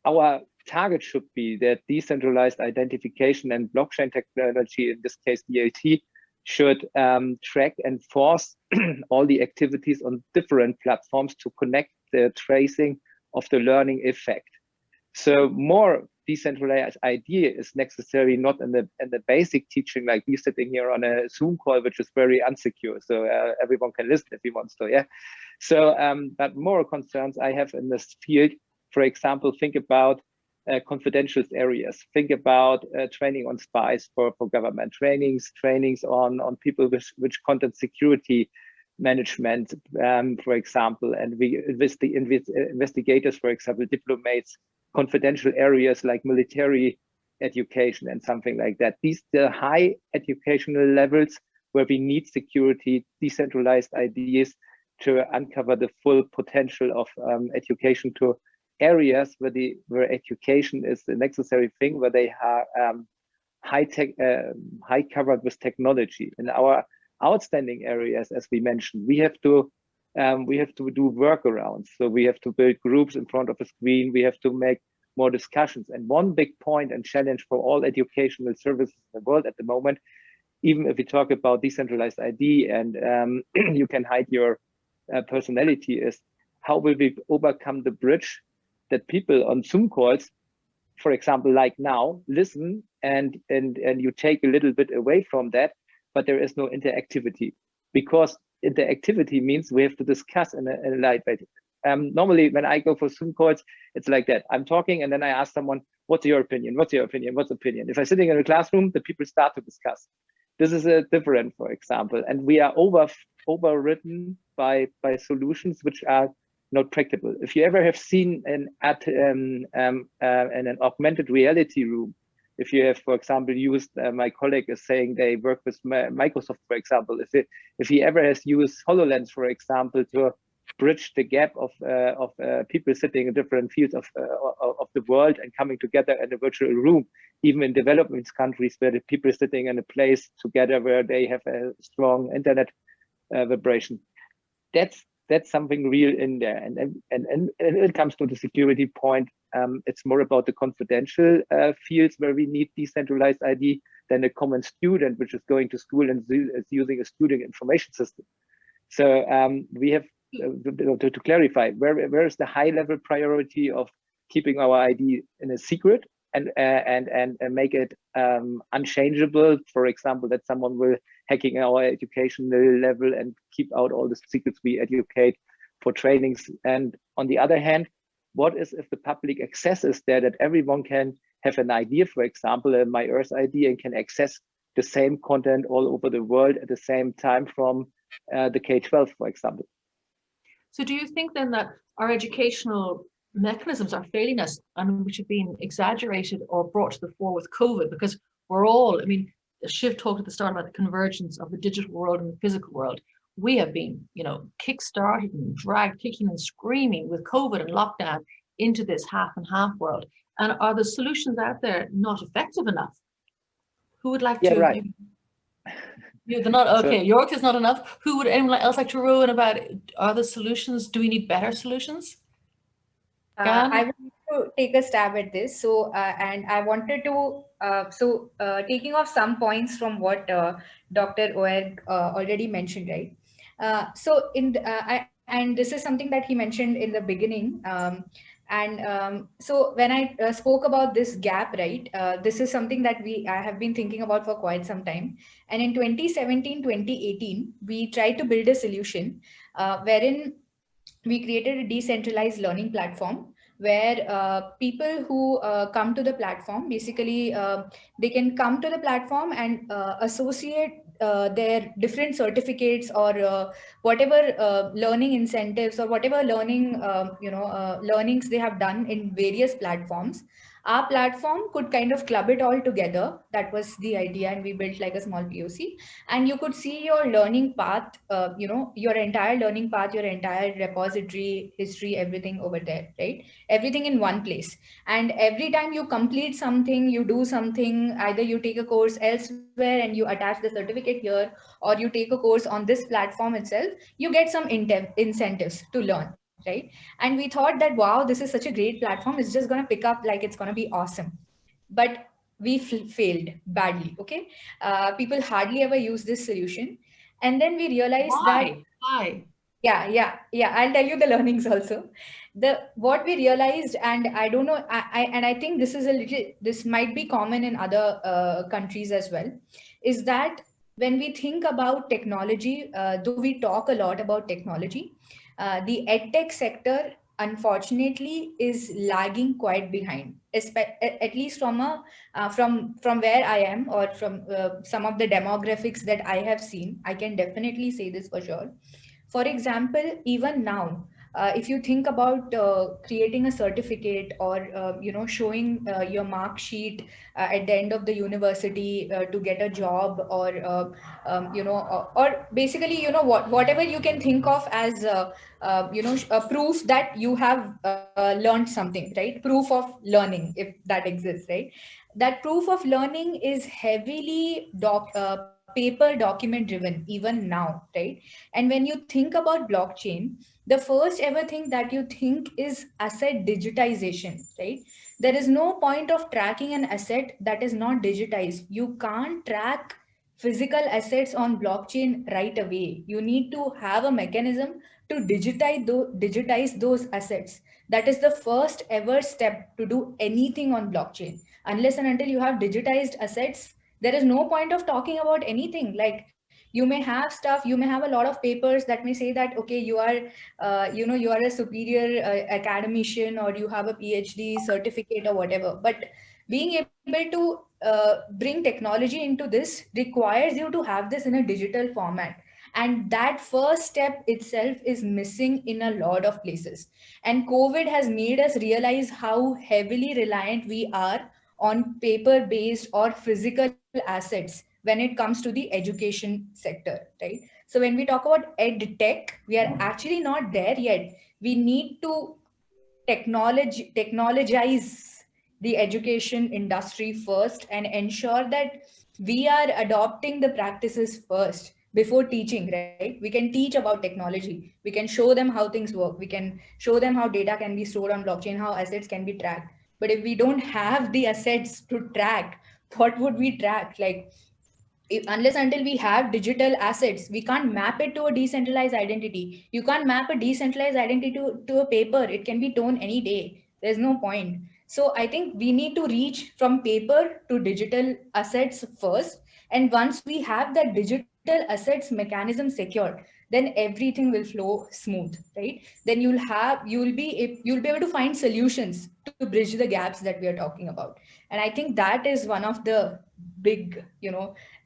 our target should be that decentralized identification and blockchain technology, in this case DLT, should track and force all the activities on different platforms to connect the tracing of the learning effect. So more decentralized idea is necessary, not in the basic teaching, like we sitting here on a Zoom call, which is very unsecure. So everyone can listen if he wants to, yeah. So, but more concerns I have in this field, for example, think about confidential areas. Think about training on spies for government, trainings on people with content security management, for example, and we investigators, for example, diplomats, confidential areas like military education and something like that. These the high educational levels where we need security, decentralized ideas to uncover the full potential of education to areas where education is the necessary thing, where they are high covered with technology. In our outstanding areas, as we mentioned, we have to do workarounds. So we have to build groups in front of a screen. We have to make more discussions. And one big point and challenge for all educational services in the world at the moment, even if we talk about decentralized ID and you can hide your personality, is how will we overcome the bridge that people on Zoom calls, for example, like now, listen and you take a little bit away from that, but there is no interactivity, because interactivity means we have to discuss in a light way. Normally, when I go for Zoom calls, it's like that. I'm talking and then I ask someone, what's your opinion? What's your opinion? What's opinion? If I'm sitting in a classroom, the people start to discuss. This is a different, for example, and we are overridden by solutions which are not practical. If you ever have seen in an augmented reality room, if you have, for example, used, my colleague is saying they work with Microsoft, for example, if he ever has used HoloLens, for example, to bridge the gap of people sitting in different fields of the world and coming together in a virtual room, even in developing countries where the people are sitting in a place together where they have a strong internet vibration. That's something real in there. And it comes to the security point. It's more about the confidential fields where we need decentralized ID than a common student, which is going to school and is using a student information system. So we have to clarify where is the high level priority of keeping our ID in a secret and make it unchangeable. For example, that someone will hacking our educational level and keep out all the secrets we educate for trainings. And on the other hand, what is if the public access is there, that everyone can have an idea, for example, a My Earth ID, and can access the same content all over the world at the same time from the K-12, for example. So do you think then that our educational mechanisms are failing us and which have been exaggerated or brought to the fore with COVID? Because we're all, I mean, Shiv talked at the start about the convergence of the digital world and the physical world. We have been, kick-started and dragged kicking and screaming with COVID and lockdown into this half and half world. And are the solutions out there not effective enough? Who would like to? Right. They're not okay. York is not enough. Who would anyone else like to ruin about it? Are the solutions? Do we need better solutions? I want to take a stab at this. So, and I wanted to, taking off some points from what Dr. Oerg already mentioned, right? And this is something that he mentioned in the beginning. And so when I spoke about this gap, right, this is something that I have been thinking about for quite some time. And in 2017, 2018, we tried to build a solution wherein we created a decentralized learning platform where people who come to the platform, basically they can come to the platform and associate their different certificates or whatever learning incentives or whatever learning learnings they have done in various platforms. Our platform could kind of club it all together. That was the idea, and we built like a small POC, and you could see your learning path, your entire learning path, your entire repository history, everything over there, right? Everything in one place. And every time you complete something, you do something, either you take a course elsewhere and you attach the certificate here, or you take a course on this platform itself, you get some incentives to learn, right? And we thought that, wow, this is such a great platform, it's just going to pick up, like it's going to be awesome. But we failed badly. Okay, people hardly ever use this solution. And then we realized that Why? yeah, I'll tell you the learnings also. The what we realized, and I don't know, I think this is a little, this might be common in other countries as well, is that when we think about technology, though we talk a lot about technology, the edtech sector unfortunately is lagging quite behind, at least from a from where I am, or from some of the demographics that I have seen. I can definitely say this for sure. For example, even now, if you think about creating a certificate, or showing your mark sheet at the end of the university to get a job, or or basically, whatever you can think of as a proof that you have learned something, right? Proof of learning, if that exists, right? That proof of learning is heavily paper document driven even now, right? And when you think about blockchain, the first ever thing that you think is asset digitization, right? There is no point of tracking an asset that is not digitized. You can't track physical assets on blockchain right away. You need to have a mechanism to digitize those assets. That is the first ever step to do anything on blockchain. Unless and until you have digitized assets, there is no point of talking about anything. Like, you may have stuff, you may have a lot of papers that may say that, okay, you are you are a superior academician, or you have a PhD certificate or whatever. But being able to bring technology into this requires you to have this in a digital format, and that first step itself is missing in a lot of places. And COVID has made us realize how heavily reliant we are on paper based or physical assets when it comes to the education sector, right? So when we talk about ed tech, we are actually not there yet. We need to technologize the education industry first, and ensure that we are adopting the practices first before teaching, right? We can teach about technology, we can show them how things work, we can show them how data can be stored on blockchain, how assets can be tracked. But if we don't have the assets to track, what would we track? Like, unless until we have digital assets, we can't map it to a decentralized identity. You can't map a decentralized identity to a paper. It can be torn any day. There's no point. So I think we need to reach from paper to digital assets first. And once we have that digital assets mechanism secured, then everything will flow smooth, right? Then you'll be able to find solutions to bridge the gaps that we are talking about. And I think that is one of the big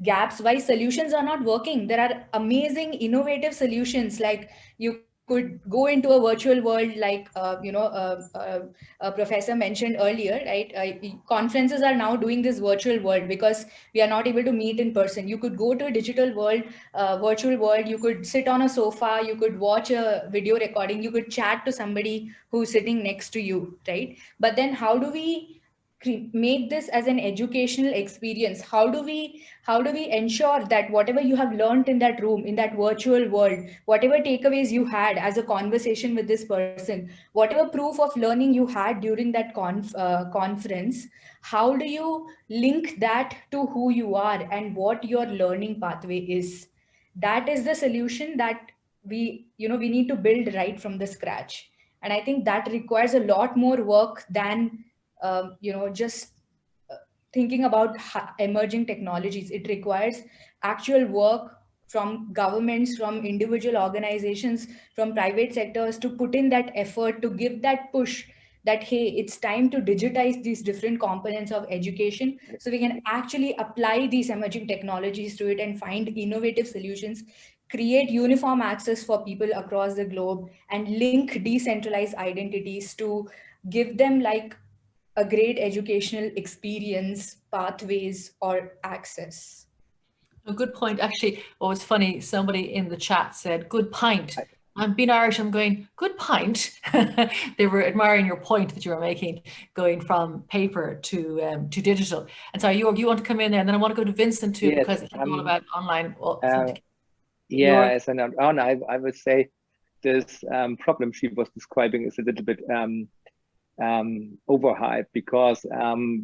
gaps why solutions are not working. There are amazing innovative solutions, like you could go into a virtual world, like a professor mentioned earlier, right? Conferences are now doing this virtual world because we are not able to meet in person. You could go to a digital world, virtual world, you could sit on a sofa, you could watch a video recording, you could chat to somebody who's sitting next to you, right? But then how do we make this as an educational experience? How do we ensure that whatever you have learned in that room, in that virtual world, whatever takeaways you had as a conversation with this person, whatever proof of learning you had during that conference, how do you link that to who you are and what your learning pathway is? That is the solution that we need to build right from the scratch. And I think that requires a lot more work than, just thinking about emerging technologies. It requires actual work from governments, from individual organizations, from private sectors to put in that effort to give that push that, hey, it's time to digitize these different components of education so we can actually apply these emerging technologies to it and find innovative solutions, create uniform access for people across the globe, and link decentralized identities to give them like a great educational experience, pathways, or access. A good point. Actually, what was funny, somebody in the chat said, good pint. I'm being Irish, I'm going, good pint. They were admiring your point that you were making, going from paper to digital. And so you want to come in there, and then I want to go to Vincent too, Yes, because it's all about online. Yeah, as an on, I would say this problem she was describing is a little bit overhyped, because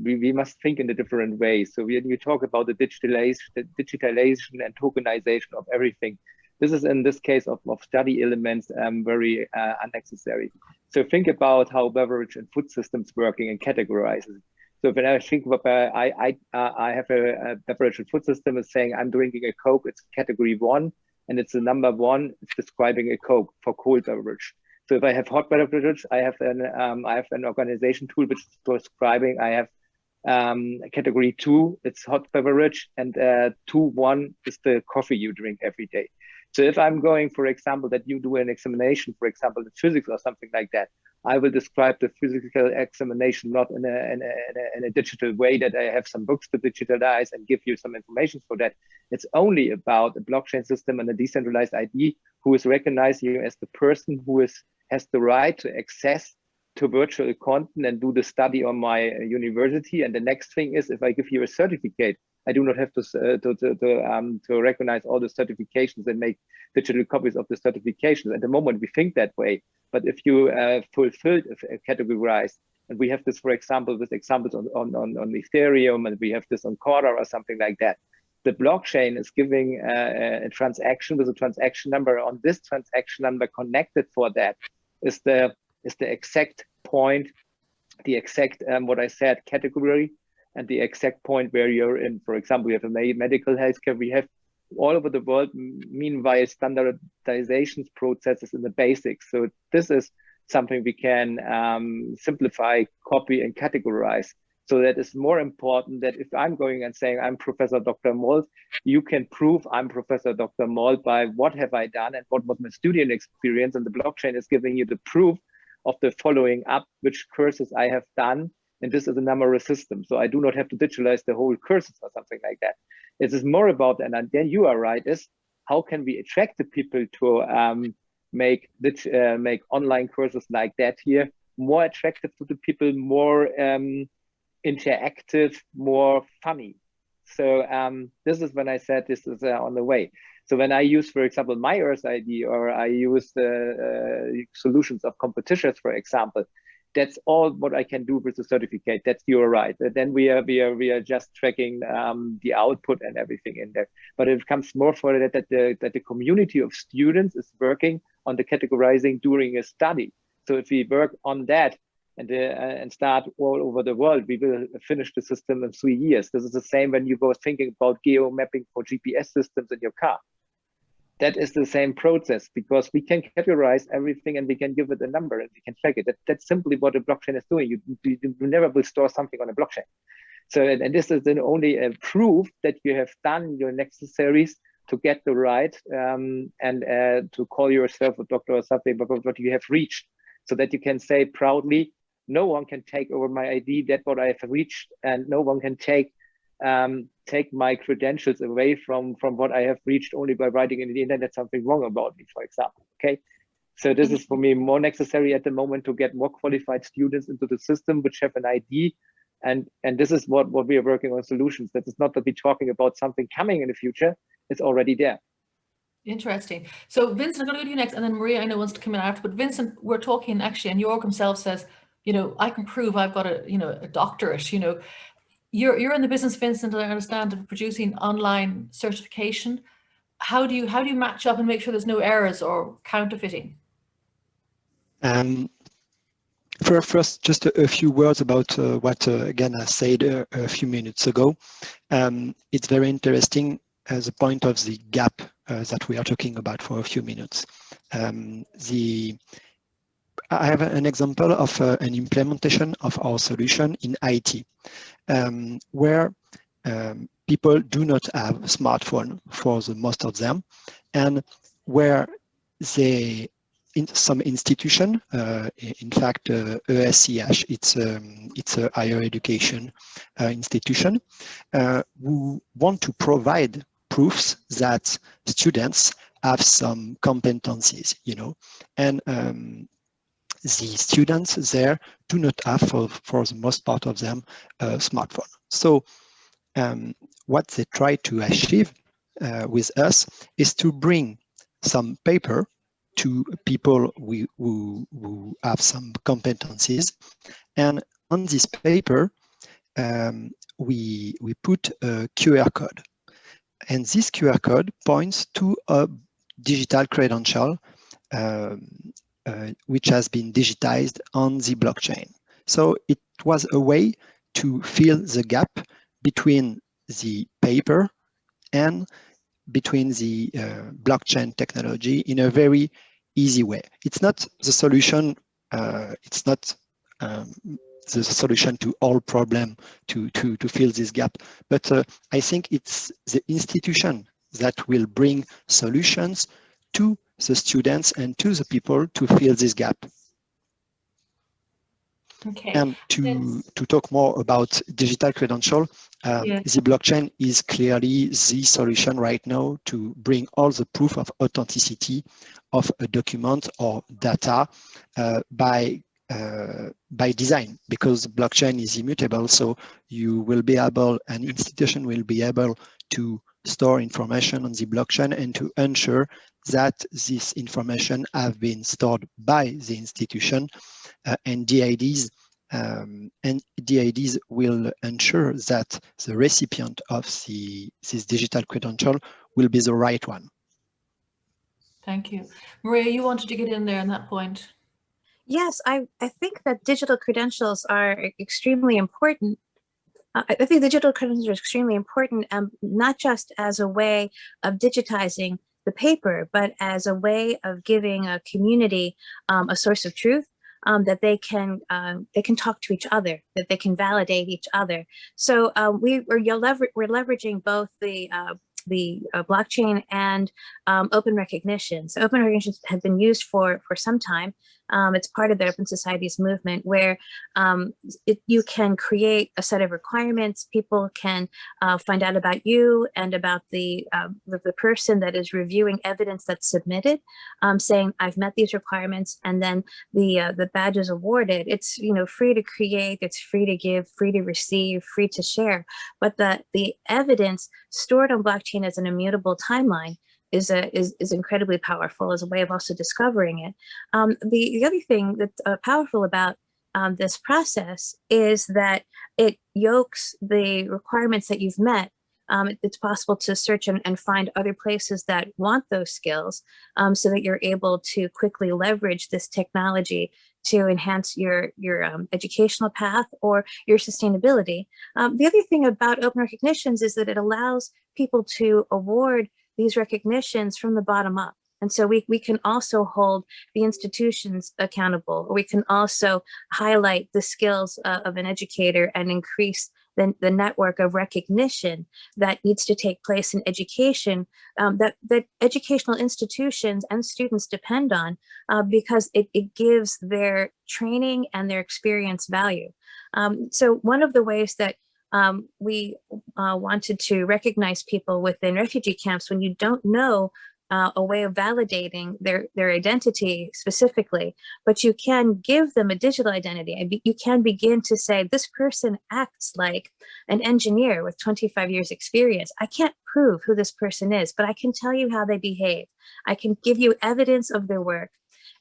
we must think in a different way. So when you talk about the digitalization and tokenization of everything, this is in this case of study elements very unnecessary. So think about how beverage and food systems working and categorizes. So when I think about, I have a beverage and food system is saying I'm drinking a Coke, it's category 1, and it's the number 1, it's describing a Coke for cold beverage. So if I have hot beverage, I have an organization tool which is describing I have category 2, it's hot beverage, and 2.1 is the coffee you drink every day. So if I'm going, for example, that you do an examination, for example, in physics or something like that, I will describe the physical examination not in a digital way that I have some books to digitalize and give you some information for that. It's only about a blockchain system and a decentralized ID who is recognizing you as the person who has the right to access to virtual content and do the study on my university. And the next thing is, if I give you a certificate, I do not have to recognize all the certifications and make digital copies of the certifications. At the moment, we think that way. But if you fulfilled categorize, and we have this, for example, with examples on Ethereum, and we have this on Corda or something like that, the blockchain is giving a transaction with a transaction number. On this transaction number connected for that is the exact point, the exact what I said category, and the exact point where you're in. For example, we have a medical healthcare. We have all over the world, meanwhile, standardizations processes in the basics. So this is something we can simplify, copy, and categorize. So that is more important that if I'm going and saying I'm Professor Dr. Mold, you can prove I'm Professor Dr. Mold by what have I done and what was my student experience. And the blockchain is giving you the proof of the following up, which courses I have done. And this is a numerous system. So I do not have to digitalize the whole courses or something like that. It is more about, and then you are right, is how can we attract the people to make online courses like that here more attractive to the people, more interactive, more funny. So this is when I said this is on the way. So when I use, for example, my Earth ID, or I use the solutions of competitions, for example, that's all what I can do with the certificate. That's you're right. Then we are just tracking the output and everything in there. But it comes more for that the community of students is working on the categorizing during a study. So if we work on that and start all over the world, we will finish the system in 3 years. This is the same when you go thinking about geo mapping for GPS systems in your car. That is the same process, because we can categorize everything and we can give it a number and we can track it. That's simply what a blockchain is doing. You never will store something on a blockchain. So, and this is then only a proof that you have done your necessaries to get the right and to call yourself a doctor or something, but what you have reached, so that you can say proudly, no one can take over my ID, that's what I have reached, and no one can take my credentials away from what I have reached only by writing in the internet something wrong about me, for example. Okay, so this is for me more necessary at the moment to get more qualified students into the system which have an ID, and this is what we are working on solutions. That is not that we're talking about something coming in the future; it's already there. Interesting. So Vincent, I'm going to go to you next, and then Maria I know wants to come in after. But Vincent, we're talking actually, and Jorg himself says, you know, I can prove I've got a doctorate. You know, you're in the business, Vincent, I understand, of producing online certification. How do you match up and make sure there's no errors or counterfeiting? First, just a few words about what again I said a few minutes ago. It's very interesting as a point of the gap that we are talking about for a few minutes. I have an example of an implementation of our solution in IT, where people do not have a smartphone for the most of them, and where some institution, in fact, ESCH, it's a higher education institution, who want to provide proofs that students have some competencies, you know, and the students there do not have, for the most part of them, a smartphone. So what they try to achieve with us is to bring some paper to people who have some competencies. And on this paper, we put a QR code. And this QR code points to a digital credential which has been digitized on the blockchain. So it was a way to fill the gap between the paper and between the blockchain technology in a very easy way. It's not the solution. It's not the solution to all problem to fill this gap. But I think it's the institution that will bring solutions to the students and to the people to fill this gap. Okay. And to talk more about digital credential, the blockchain is clearly the solution right now to bring all the proof of authenticity of a document or data by design, because blockchain is immutable. So you will be able, an institution will be able to store information on the blockchain and to ensure that this information have been stored by the institution, and DIDs will ensure that the recipient of this digital credential will be the right one. Thank you. Maria, you wanted to get in there on that point. Yes, I think that digital credentials are extremely important. I think digital credentials are extremely important, not just as a way of digitizing the paper, but as a way of giving a community a source of truth, that they can talk to each other, that they can validate each other. So we're leveraging both the blockchain and open recognition. So open recognition has been used for some time. It's part of the Open Societies movement, where you can create a set of requirements. People can find out about you and about the person that is reviewing evidence that's submitted, saying I've met these requirements, and then the badge is awarded. It's free to create, it's free to give, free to receive, free to share. But the evidence stored on blockchain as an immutable timeline is incredibly powerful as a way of also discovering it. The other thing that's powerful about this process is that it yokes the requirements that you've met. It's possible to search and find other places that want those skills, so that you're able to quickly leverage this technology to enhance your educational path or your sustainability. The other thing about open recognitions is that it allows people to award these recognitions from the bottom up. And so we can also hold the institutions accountable, or we can also highlight the skills of an educator and increase the network of recognition that needs to take place in education, that educational institutions and students depend on, because it gives their training and their experience value. So one of the ways that we wanted to recognize people within refugee camps when you don't know a way of validating their identity specifically, but you can give them a digital identity. And you can begin to say, this person acts like an engineer with 25 years experience. I can't prove who this person is, but I can tell you how they behave. I can give you evidence of their work.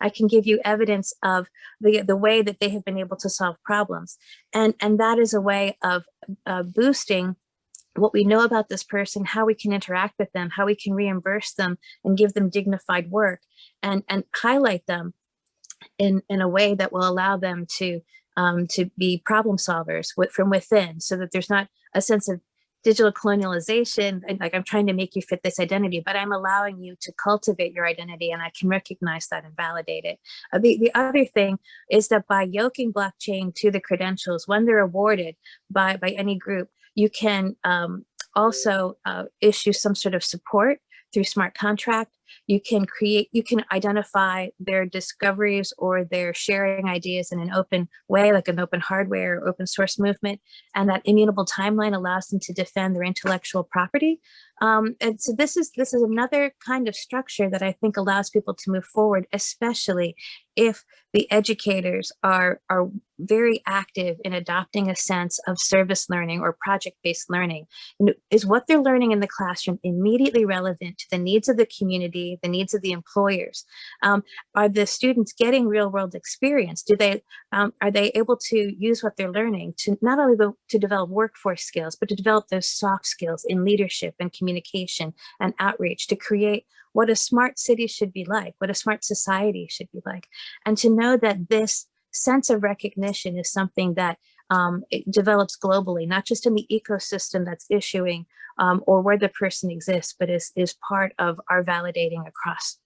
I can give you evidence of the way that they have been able to solve problems. And that is a way of boosting what we know about this person, how we can interact with them, how we can reimburse them and give them dignified work, and highlight them in a way that will allow them to be problem solvers from within, so that there's not a sense of digital colonialization, and like I'm trying to make you fit this identity, but I'm allowing you to cultivate your identity, and I can recognize that and validate it. The other thing is that by yoking blockchain to the credentials, when they're awarded by any group, you can also issue some sort of support through smart contract. You can identify their discoveries or their sharing ideas in an open way, like an open hardware or open source movement. And that immutable timeline allows them to defend their intellectual property. And so this is another kind of structure that I think allows people to move forward, especially if the educators are very active in adopting a sense of service learning or project-based learning. Is what they're learning in the classroom immediately relevant to the needs of the community, the needs of the employers? Are the students getting real-world experience? Are they able to use what they're learning to not only to develop workforce skills, but to develop those soft skills in leadership and communication and outreach, to create what a smart city should be like, what a smart society should be like? And to know that this sense of recognition is something that it develops globally, not just in the ecosystem that's issuing or where the person exists, but is part of our validating across.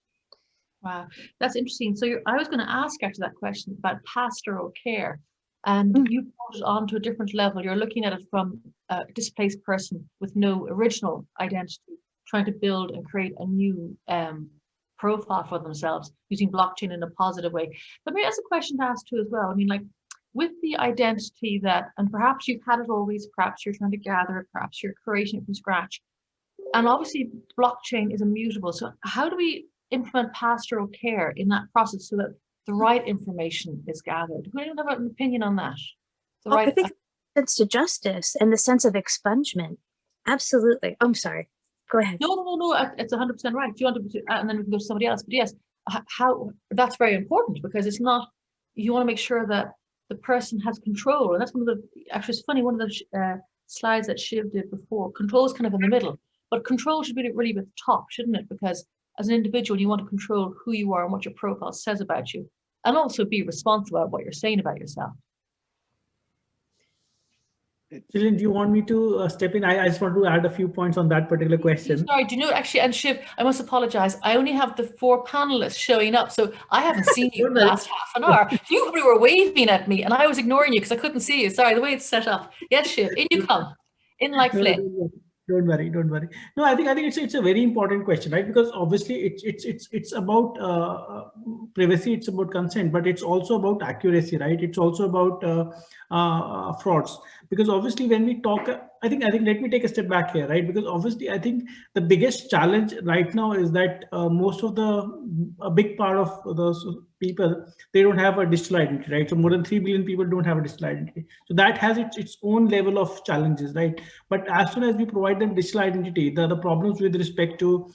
Wow, that's interesting. So I was going to ask after that question about pastoral care, and you brought it on to a different level. You're looking at it from a displaced person with no original identity, trying to build and create a new profile for themselves using blockchain in a positive way. But maybe that's a question to ask too as well. I mean, like with the identity that, and perhaps you've had it always, perhaps you're trying to gather it, perhaps you're creating it from scratch. And obviously blockchain is immutable. So how do we implement pastoral care in that process so that the right information is gathered? Who don't have an opinion on that? I think sense to justice and the sense of expungement. Absolutely. Oh, I'm sorry. Go ahead. No, it's 100% right. Do you want to, and then we can go to somebody else. But yes, how that's very important, because it's not, you want to make sure that the person has control. And that's one of the, actually it's funny, one of the slides that Shiv did before, control is kind of in the middle, but control should be really at the top, shouldn't it? Because as an individual, you want to control who you are and what your profile says about you, and also be responsible about what you're saying about yourself. Gillian, do you want me to step in? I just want to add a few points on that particular question. Sorry, do you know, actually, and Shiv, I must apologize. I only have the 4 panelists showing up, so I haven't seen you in the last half an hour. You probably were waving at me, and I was ignoring you because I couldn't see you. Sorry, the way it's set up. Yes, Shiv, in you come. In like flame. Don't worry. No, I think it's a very important question, right? Because obviously it's about privacy, it's about consent, but it's also about accuracy, right? It's also about frauds. Because obviously when we talk, I think let me take a step back here, right? Because obviously I think the biggest challenge right now is that a big part of those people, they don't have a digital identity, right? So more than 3 billion people don't have a digital identity. So that has its own level of challenges, right? But as soon as we provide them digital identity, the problems with respect to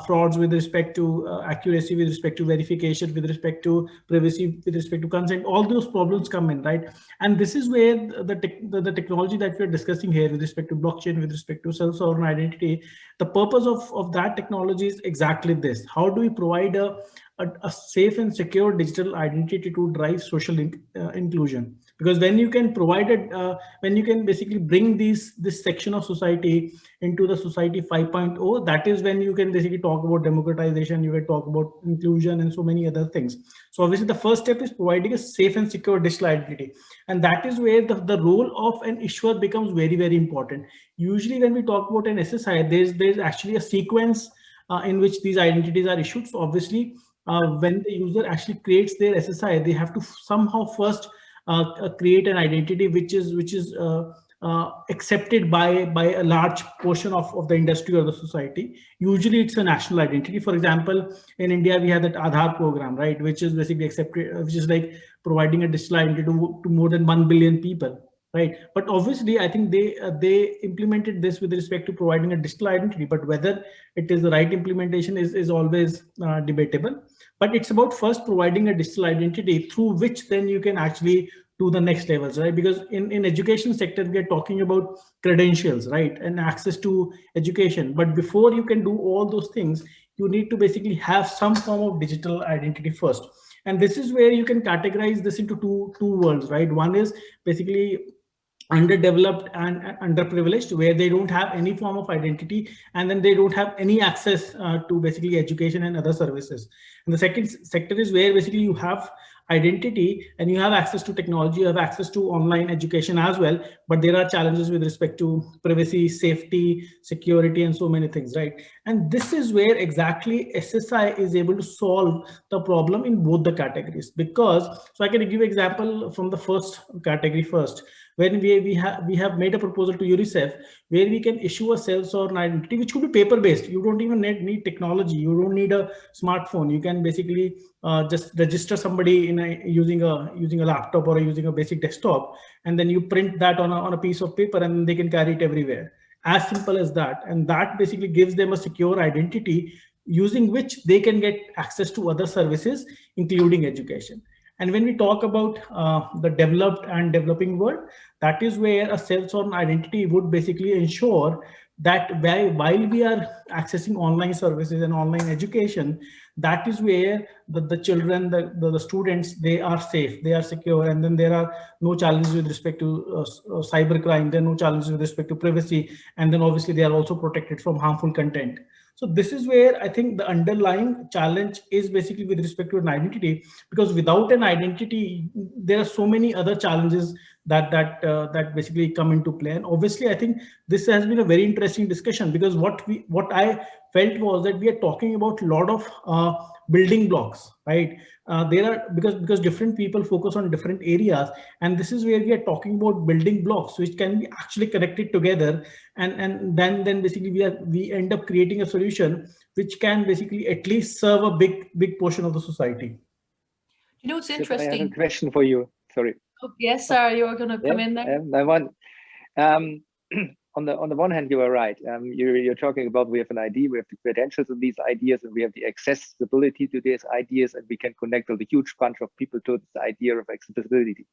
frauds, with respect to accuracy, with respect to verification, with respect to privacy, with respect to consent, all those problems come in, right? And this is where the technology that we're discussing here with respect to blockchain, with respect to self-sovereign identity, the purpose of that technology is exactly this. How do we provide a safe and secure digital identity to drive social inclusion? Because when you can provide it, when you can basically bring this section of society into the society 5.0, that is when you can basically talk about democratization, you can talk about inclusion and so many other things. So obviously the first step is providing a safe and secure digital identity. And that is where the role of an issuer becomes very, very important. Usually when we talk about an SSI, there's actually a sequence in which these identities are issued. So obviously, when the user actually creates their SSI, they have to somehow first create an identity which is accepted by a large portion of the industry or the society. Usually it's a national identity. For example, in India, we have that Aadhaar program, right, which is basically accepted, which is like providing a digital identity to more than 1 billion people. Right, but obviously, I think they implemented this with respect to providing a digital identity. But whether it is the right implementation is always debatable. But it's about first providing a digital identity through which then you can actually do the next levels, right? Because in education sector, we are talking about credentials, right, and access to education. But before you can do all those things, you need to basically have some form of digital identity first. And this is where you can categorize this into two worlds, right? One is basically underdeveloped and underprivileged, where they don't have any form of identity, and then they don't have any access to basically education and other services. And the second sector is where basically you have identity and you have access to technology, you have access to online education as well, but there are challenges with respect to privacy, safety, security, and so many things, right? And this is where exactly SSI is able to solve the problem in both the categories. Because, so I can give you an example from the first category first, when we have made a proposal to UNICEF where we can issue a self-sovereign identity, which could be paper-based. You don't even need technology. You don't need a smartphone. You can basically just register somebody in using a laptop or using a basic desktop, and then you print that on a piece of paper, and they can carry it everywhere. As simple as that. And that basically gives them a secure identity using which they can get access to other services, including education. And when we talk about the developed and developing world, that is where a self-sovereign identity would basically ensure that while we are accessing online services and online education, that is where the children, the students, they are safe, they are secure, and then there are no challenges with respect to cybercrime, there are no challenges with respect to privacy, and then obviously they are also protected from harmful content. So this is where I think the underlying challenge is basically with respect to an identity, because without an identity, there are so many other challenges that basically come into play. And obviously, I think this has been a very interesting discussion, because what I felt was that we are talking about a lot of building blocks, right? There are, because different people focus on different areas, and this is where we are talking about building blocks which can be actually connected together, and then basically we end up creating a solution which can basically at least serve a big portion of the society. You know, it's interesting. I have a question for you. Sorry. Oh, yes, Sarah, you were going to come in there. I want. On the one hand, you are right. You're talking about, we have an ID, we have the credentials of these ideas, and we have the accessibility to these ideas, and we can connect a huge bunch of people to this idea of accessibility.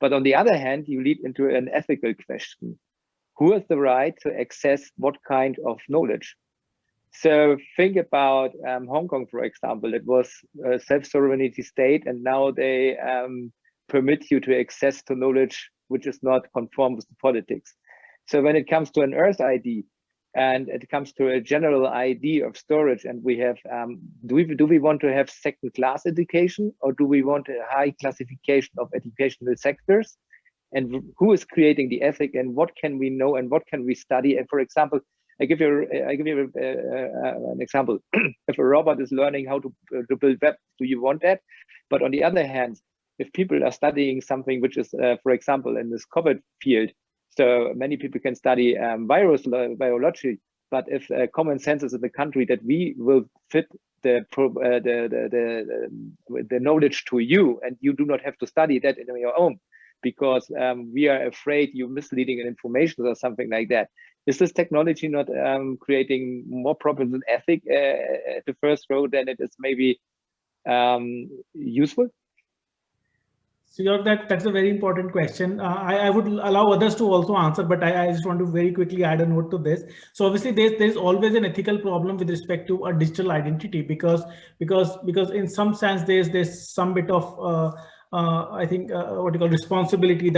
But on the other hand, you lead into an ethical question. Who has the right to access what kind of knowledge? So think about Hong Kong, for example. It was a self-sovereignty state, and now they permit you to access to knowledge which is not conform with the politics. So when it comes to an Earth ID, and it comes to a general ID of storage, and we have, do we want to have second-class education, or do we want a high classification of educational sectors? And who is creating the ethic, and what can we know, and what can we study? And for example, I give you an example. If a robot is learning how to build web, do you want that? But on the other hand, if people are studying something which is, for example, in this COVID field, so many people can study virus biology, but if common sense is in the country that we will fit the knowledge to you, and you do not have to study that in your own, because we are afraid you're misleading information or something like that. Is this technology not creating more problems in ethic at the first row than it is maybe useful? So that's a very important question. I would allow others to also answer, but I just want to very quickly add a note to this. So obviously there's always an ethical problem with respect to a digital identity, because in some sense there's some bit of I think what you call responsibility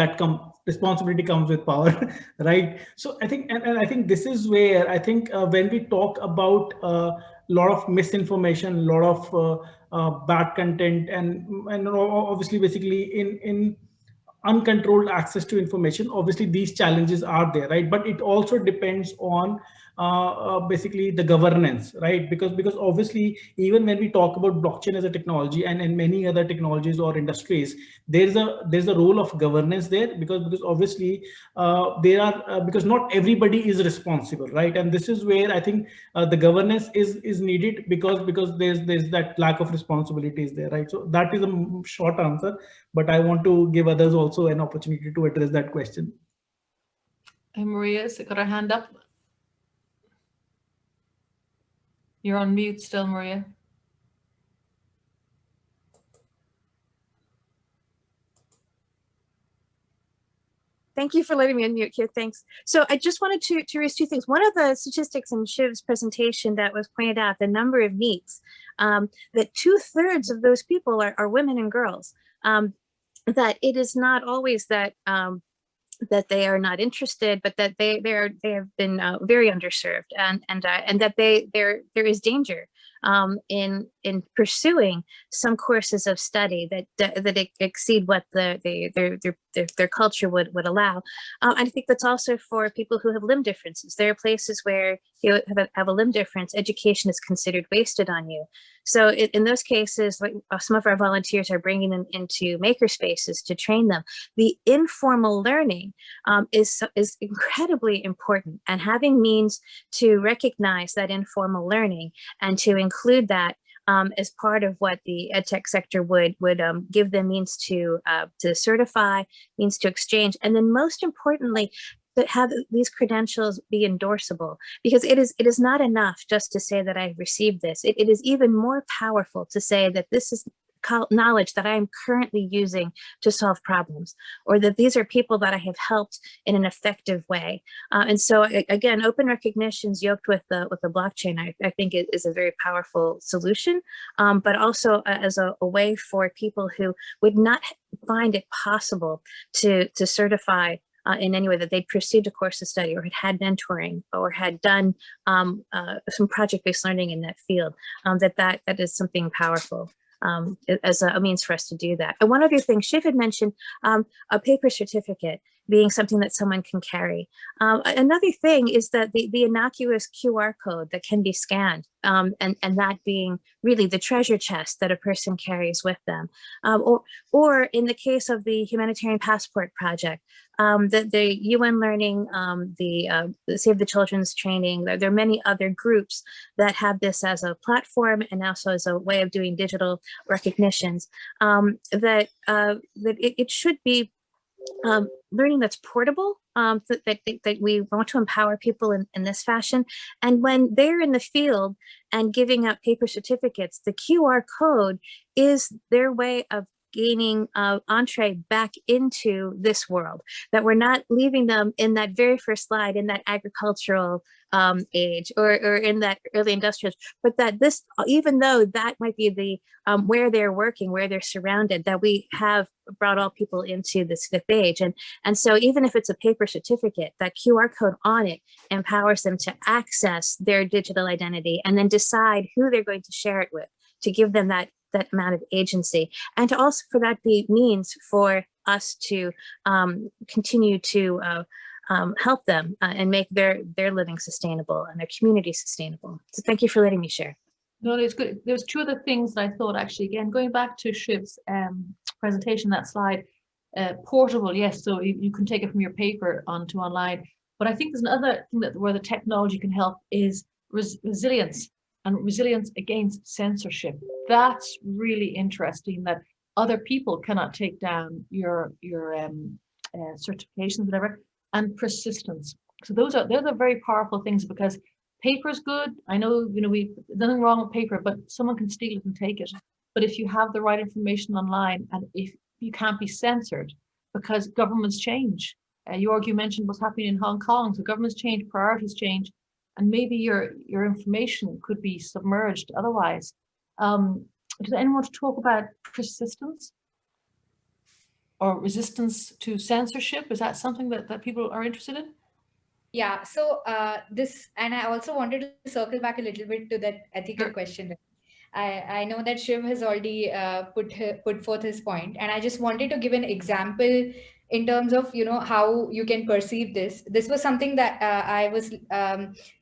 comes with power, right? So I think, and I think this is where I think when we talk about a lot of misinformation, a lot of bad content, and obviously basically in uncontrolled access to information, obviously these challenges are there, right? But it also depends on basically the governance, right? Because obviously even when we talk about blockchain as a technology and many other technologies or industries, there's a role of governance there, because obviously because not everybody is responsible, right? And this is where I think the governance is needed, because there's that lack of responsibilities there, right? So that is a short answer, but I want to give others also an opportunity to address that question. Hey, Maria's got her hand up. You're on mute still, Maria. Thank you for letting me unmute here. Thanks. So I just wanted to raise two things. One of the statistics in Shiv's presentation that was pointed out, the number of NEETs, that 2/3 of those people are women and girls. That it is not always that that they are not interested, but that they have been very underserved, and that there is danger in pursuing some courses of study that exceed what their culture would allow. I think that's also for people who have limb differences. There are places where you have a limb difference, education is considered wasted on you. So in those cases, like, some of our volunteers are bringing them into maker spaces to train them. The informal learning is incredibly important, and having means to recognize that informal learning and to include that as part of what the EdTech sector would give them means to certify, means to exchange, and then most importantly, that have these credentials be endorsable, because it is not enough just to say that I've received this. It is even more powerful to say that this is knowledge that I am currently using to solve problems, or that these are people that I have helped in an effective way. And so again, open recognitions yoked with the blockchain, I think it is a very powerful solution, but also as a way for people who would not find it possible to certify in any way, that they'd pursued a course of study or had mentoring or had done some project-based learning in that field, that is something powerful as a means for us to do that. And one other thing, Shiv had mentioned a paper certificate being something that someone can carry. Another thing is that the innocuous QR code that can be scanned, and that being really the treasure chest that a person carries with them. Or in the case of the Humanitarian Passport Project, the UN Learning, the Save the Children's training, there are many other groups that have this as a platform and also as a way of doing digital recognitions, that it should be learning that's portable, that we want to empower people in this fashion. And when they're in the field and giving out paper certificates, the QR code is their way of gaining entree back into this world, that we're not leaving them in that very first slide in that agricultural age or in that early industrial, but that this, even though that might be the where they're working, where they're surrounded, that we have brought all people into this fifth age. And so even if it's a paper certificate, that QR code on it empowers them to access their digital identity and then decide who they're going to share it with, to give them that amount of agency, and to also for that be means for us to continue to help them and make their living sustainable and their community sustainable. So thank you for letting me share. No, it's good. There's two other things that I thought, actually, again, going back to Shiv's presentation, that slide, portable, yes, so you can take it from your paper onto online. But I think there's another thing where the technology can help is resilience, and resilience against censorship. That's really interesting, that other people cannot take down your certifications, whatever, and persistence. So they're the very powerful things, because paper is good. I know, there's nothing wrong with paper, but someone can steal it and take it. But if you have the right information online, and if you can't be censored, because governments change. You mentioned what's happening in Hong Kong. So governments change, priorities change, and maybe your information could be submerged otherwise. Does anyone want to talk about persistence or resistance to censorship? Is that something that people are interested in? Yeah, so and I also wanted to circle back a little bit to that ethical question. I know that Shiv has already put forth his point, and I just wanted to give an example in terms of how you can perceive this. This was something that I was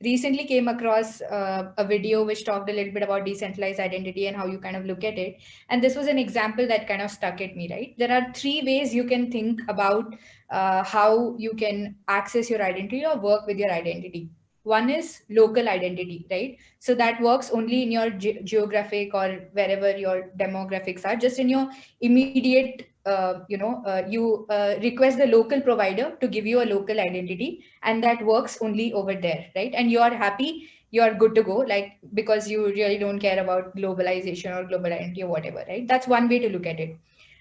recently came across a video which talked a little bit about decentralized identity and how you kind of look at it. And this was an example that kind of stuck at me, right? There are three ways you can think about how you can access your identity or work with your identity. One is local identity, right? So that works only in your geographic or wherever your demographics are, just in your immediate, you request the local provider to give you a local identity, and that works only over there, right? And you are happy, you are good to go, like, because you really don't care about globalization or global identity or whatever, right? That's one way to look at it.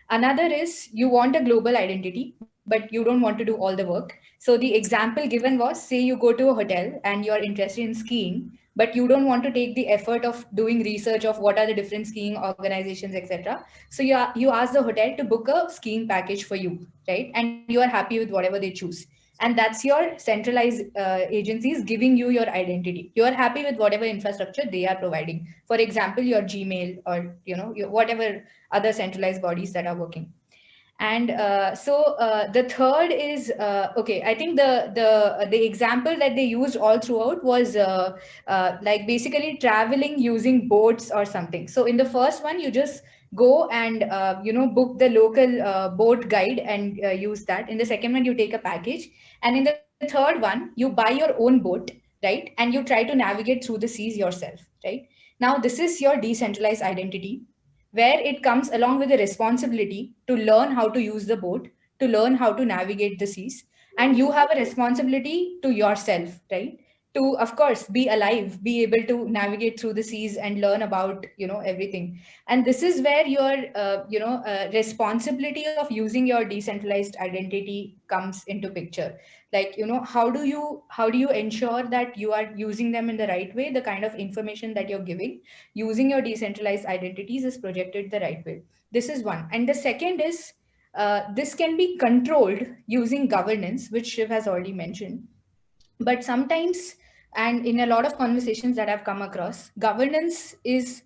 Another is you want a global identity, but you don't want to do all the work. So the example given was, say you go to a hotel and you're interested in skiing, but you don't want to take the effort of doing research of what are the different skiing organizations, etc. So you ask the hotel to book a skiing package for you, right? And you are happy with whatever they choose. And that's your centralized agencies giving you your identity. You are happy with whatever infrastructure they are providing. For example, your Gmail, or whatever other centralized bodies that are working. And the third is okay. I think the example that they used all throughout was like basically traveling using boats or something. So in the first one, you just go and book the local boat guide and use that. In the second one, you take a package, and in the third one, you buy your own boat, right? And you try to navigate through the seas yourself, right? Now this is your decentralized identity, where it comes along with the responsibility to learn how to use the boat, to learn how to navigate the seas. And you have a responsibility to yourself, right? To, of course, be alive, be able to navigate through the seas and learn about, everything. And this is where your, responsibility of using your decentralized identity comes into picture. Like, how do you ensure that you are using them in the right way? The kind of information that you're giving using your decentralized identities is projected the right way. This is one. And the second is, this can be controlled using governance, which Shiv has already mentioned. But sometimes, and in a lot of conversations that I've come across, governance is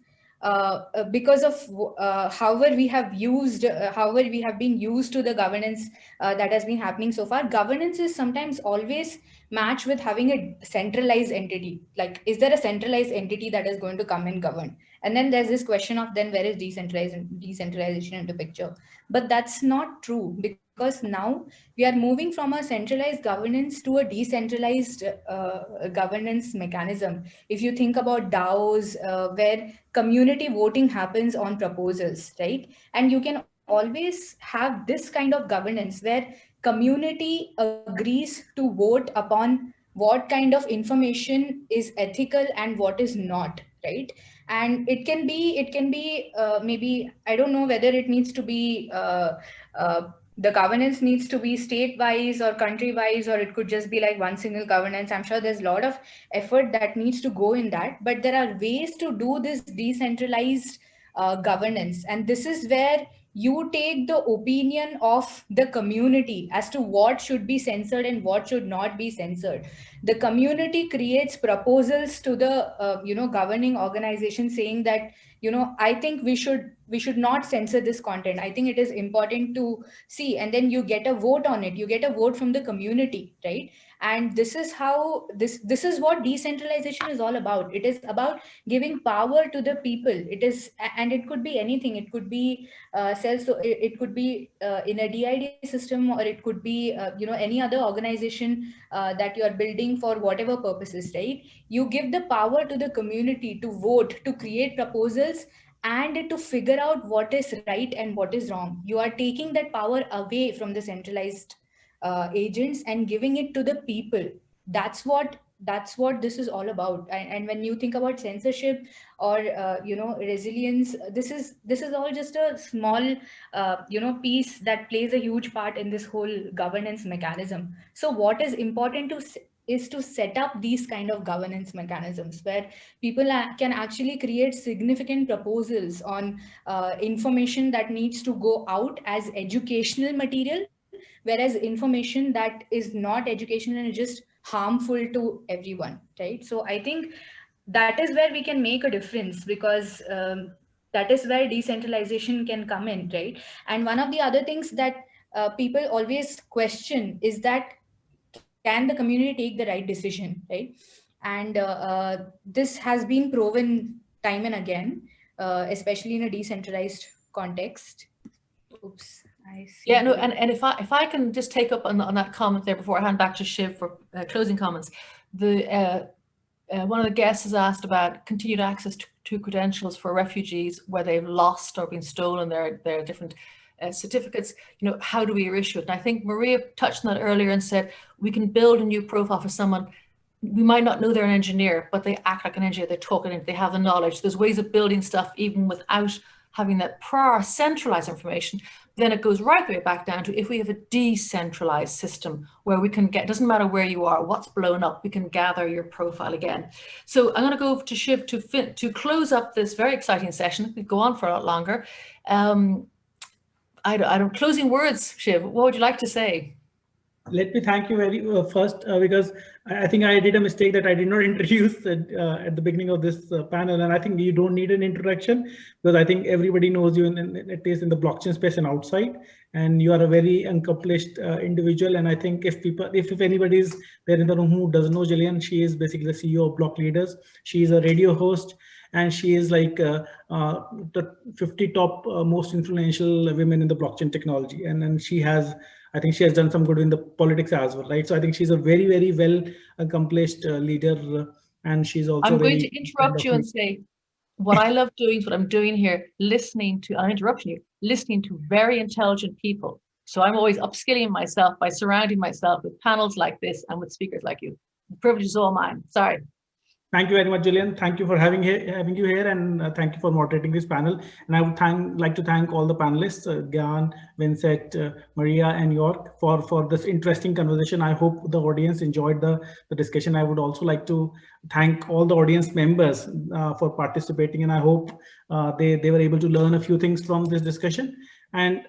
because of however we have been used to the governance that has been happening so far. Governance is sometimes always matched with having a centralized entity. Like, is there a centralized entity that is going to come and govern? And then there's this question of, then where is decentralization into picture? But that's not true, because now we are moving from a centralized governance to a decentralized governance mechanism. If you think about DAOs, where community voting happens on proposals, right? And you can always have this kind of governance where community agrees to vote upon what kind of information is ethical and what is not, right? And it can be maybe, I don't know whether it needs to be the governance needs to be state-wise or country-wise, or it could just be like one single governance. I'm sure there's a lot of effort that needs to go in that, but there are ways to do this decentralized governance. And this is where you take the opinion of the community as to what should be censored and what should not be censored. The community creates proposals to the governing organization, saying that, I think we should not censor this content. I think it is important to see. And then you get a vote on it. You get a vote from the community, right? And this is how this is what decentralization is all about. It is about giving power to the people. It is, and it could be anything. It could be it could be in a DID system, or it could be any other organization that you are building for whatever purposes, right? You give the power to the community to vote, to create proposals, and to figure out what is right and what is wrong. You are taking that power away from the centralized agents and giving it to the people. That's what this is all about. And when you think about censorship or resilience, this is all just a small piece that plays a huge part in this whole governance mechanism. So what is important is to set up these kind of governance mechanisms where people can actually create significant proposals on information that needs to go out as educational material, whereas information that is not educational and is just harmful to everyone, right? So I think that is where we can make a difference, because that is where decentralization can come in, right? And one of the other things that people always question is that, can the community take the right decision, right? And this has been proven time and again, especially in a decentralized context. Oops. Yeah, no, and if I can just take up on that comment there before I hand back to Shiv for closing comments. One of the guests has asked about continued access to credentials for refugees where they've lost or been stolen their different certificates. How do we issue it? And I think Maria touched on that earlier and said we can build a new profile for someone. We might not know they're an engineer, but they act like an engineer. They talk it in, they have the knowledge. There's ways of building stuff even without having that prior centralized information, then it goes right the way back down to if we have a decentralized system where we can get, doesn't matter where you are, what's blown up, we can gather your profile again. So I'm going to go over to Shiv to close up this very exciting session. We go on for a lot longer. I don't closing words, Shiv, what would you like to say? Let me thank you very first, because I think I did a mistake that I did not introduce at the beginning of this panel, and I think you don't need an introduction because I think everybody knows you, at least in the blockchain space and outside, and you are a very accomplished individual. And I think if anybody is there in the room who doesn't know Gyan, she is basically the CEO of Block Leaders. She is a radio host, and she is like the 50 top most influential women in the blockchain technology, and she has. I think she has done some good in the politics as well, right? So I think she's a very, very well accomplished leader, and she's also. I'm going to interrupt you and say, what I love doing is what I'm doing here, listening to, I'm interrupting you, listening to very intelligent people. So I'm always upskilling myself by surrounding myself with panels like this and with speakers like you. The privilege is all mine. Sorry. Thank you very much, Gyan. Thank you for having you here, and thank you for moderating this panel. And I would like to thank all the panelists, Gyan, Vincent, Maria, and York for this interesting conversation. I hope the audience enjoyed the discussion. I would also like to thank all the audience members for participating, and I hope they were able to learn a few things from this discussion. And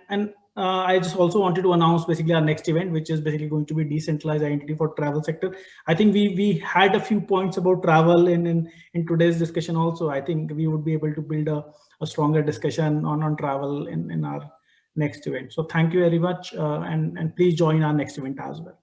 I just also wanted to announce basically our next event, which is basically going to be decentralized identity for travel sector. I think we had a few points about travel in today's discussion also. I think we would be able to build a stronger discussion on travel in our next event. So thank you very much, and please join our next event as well.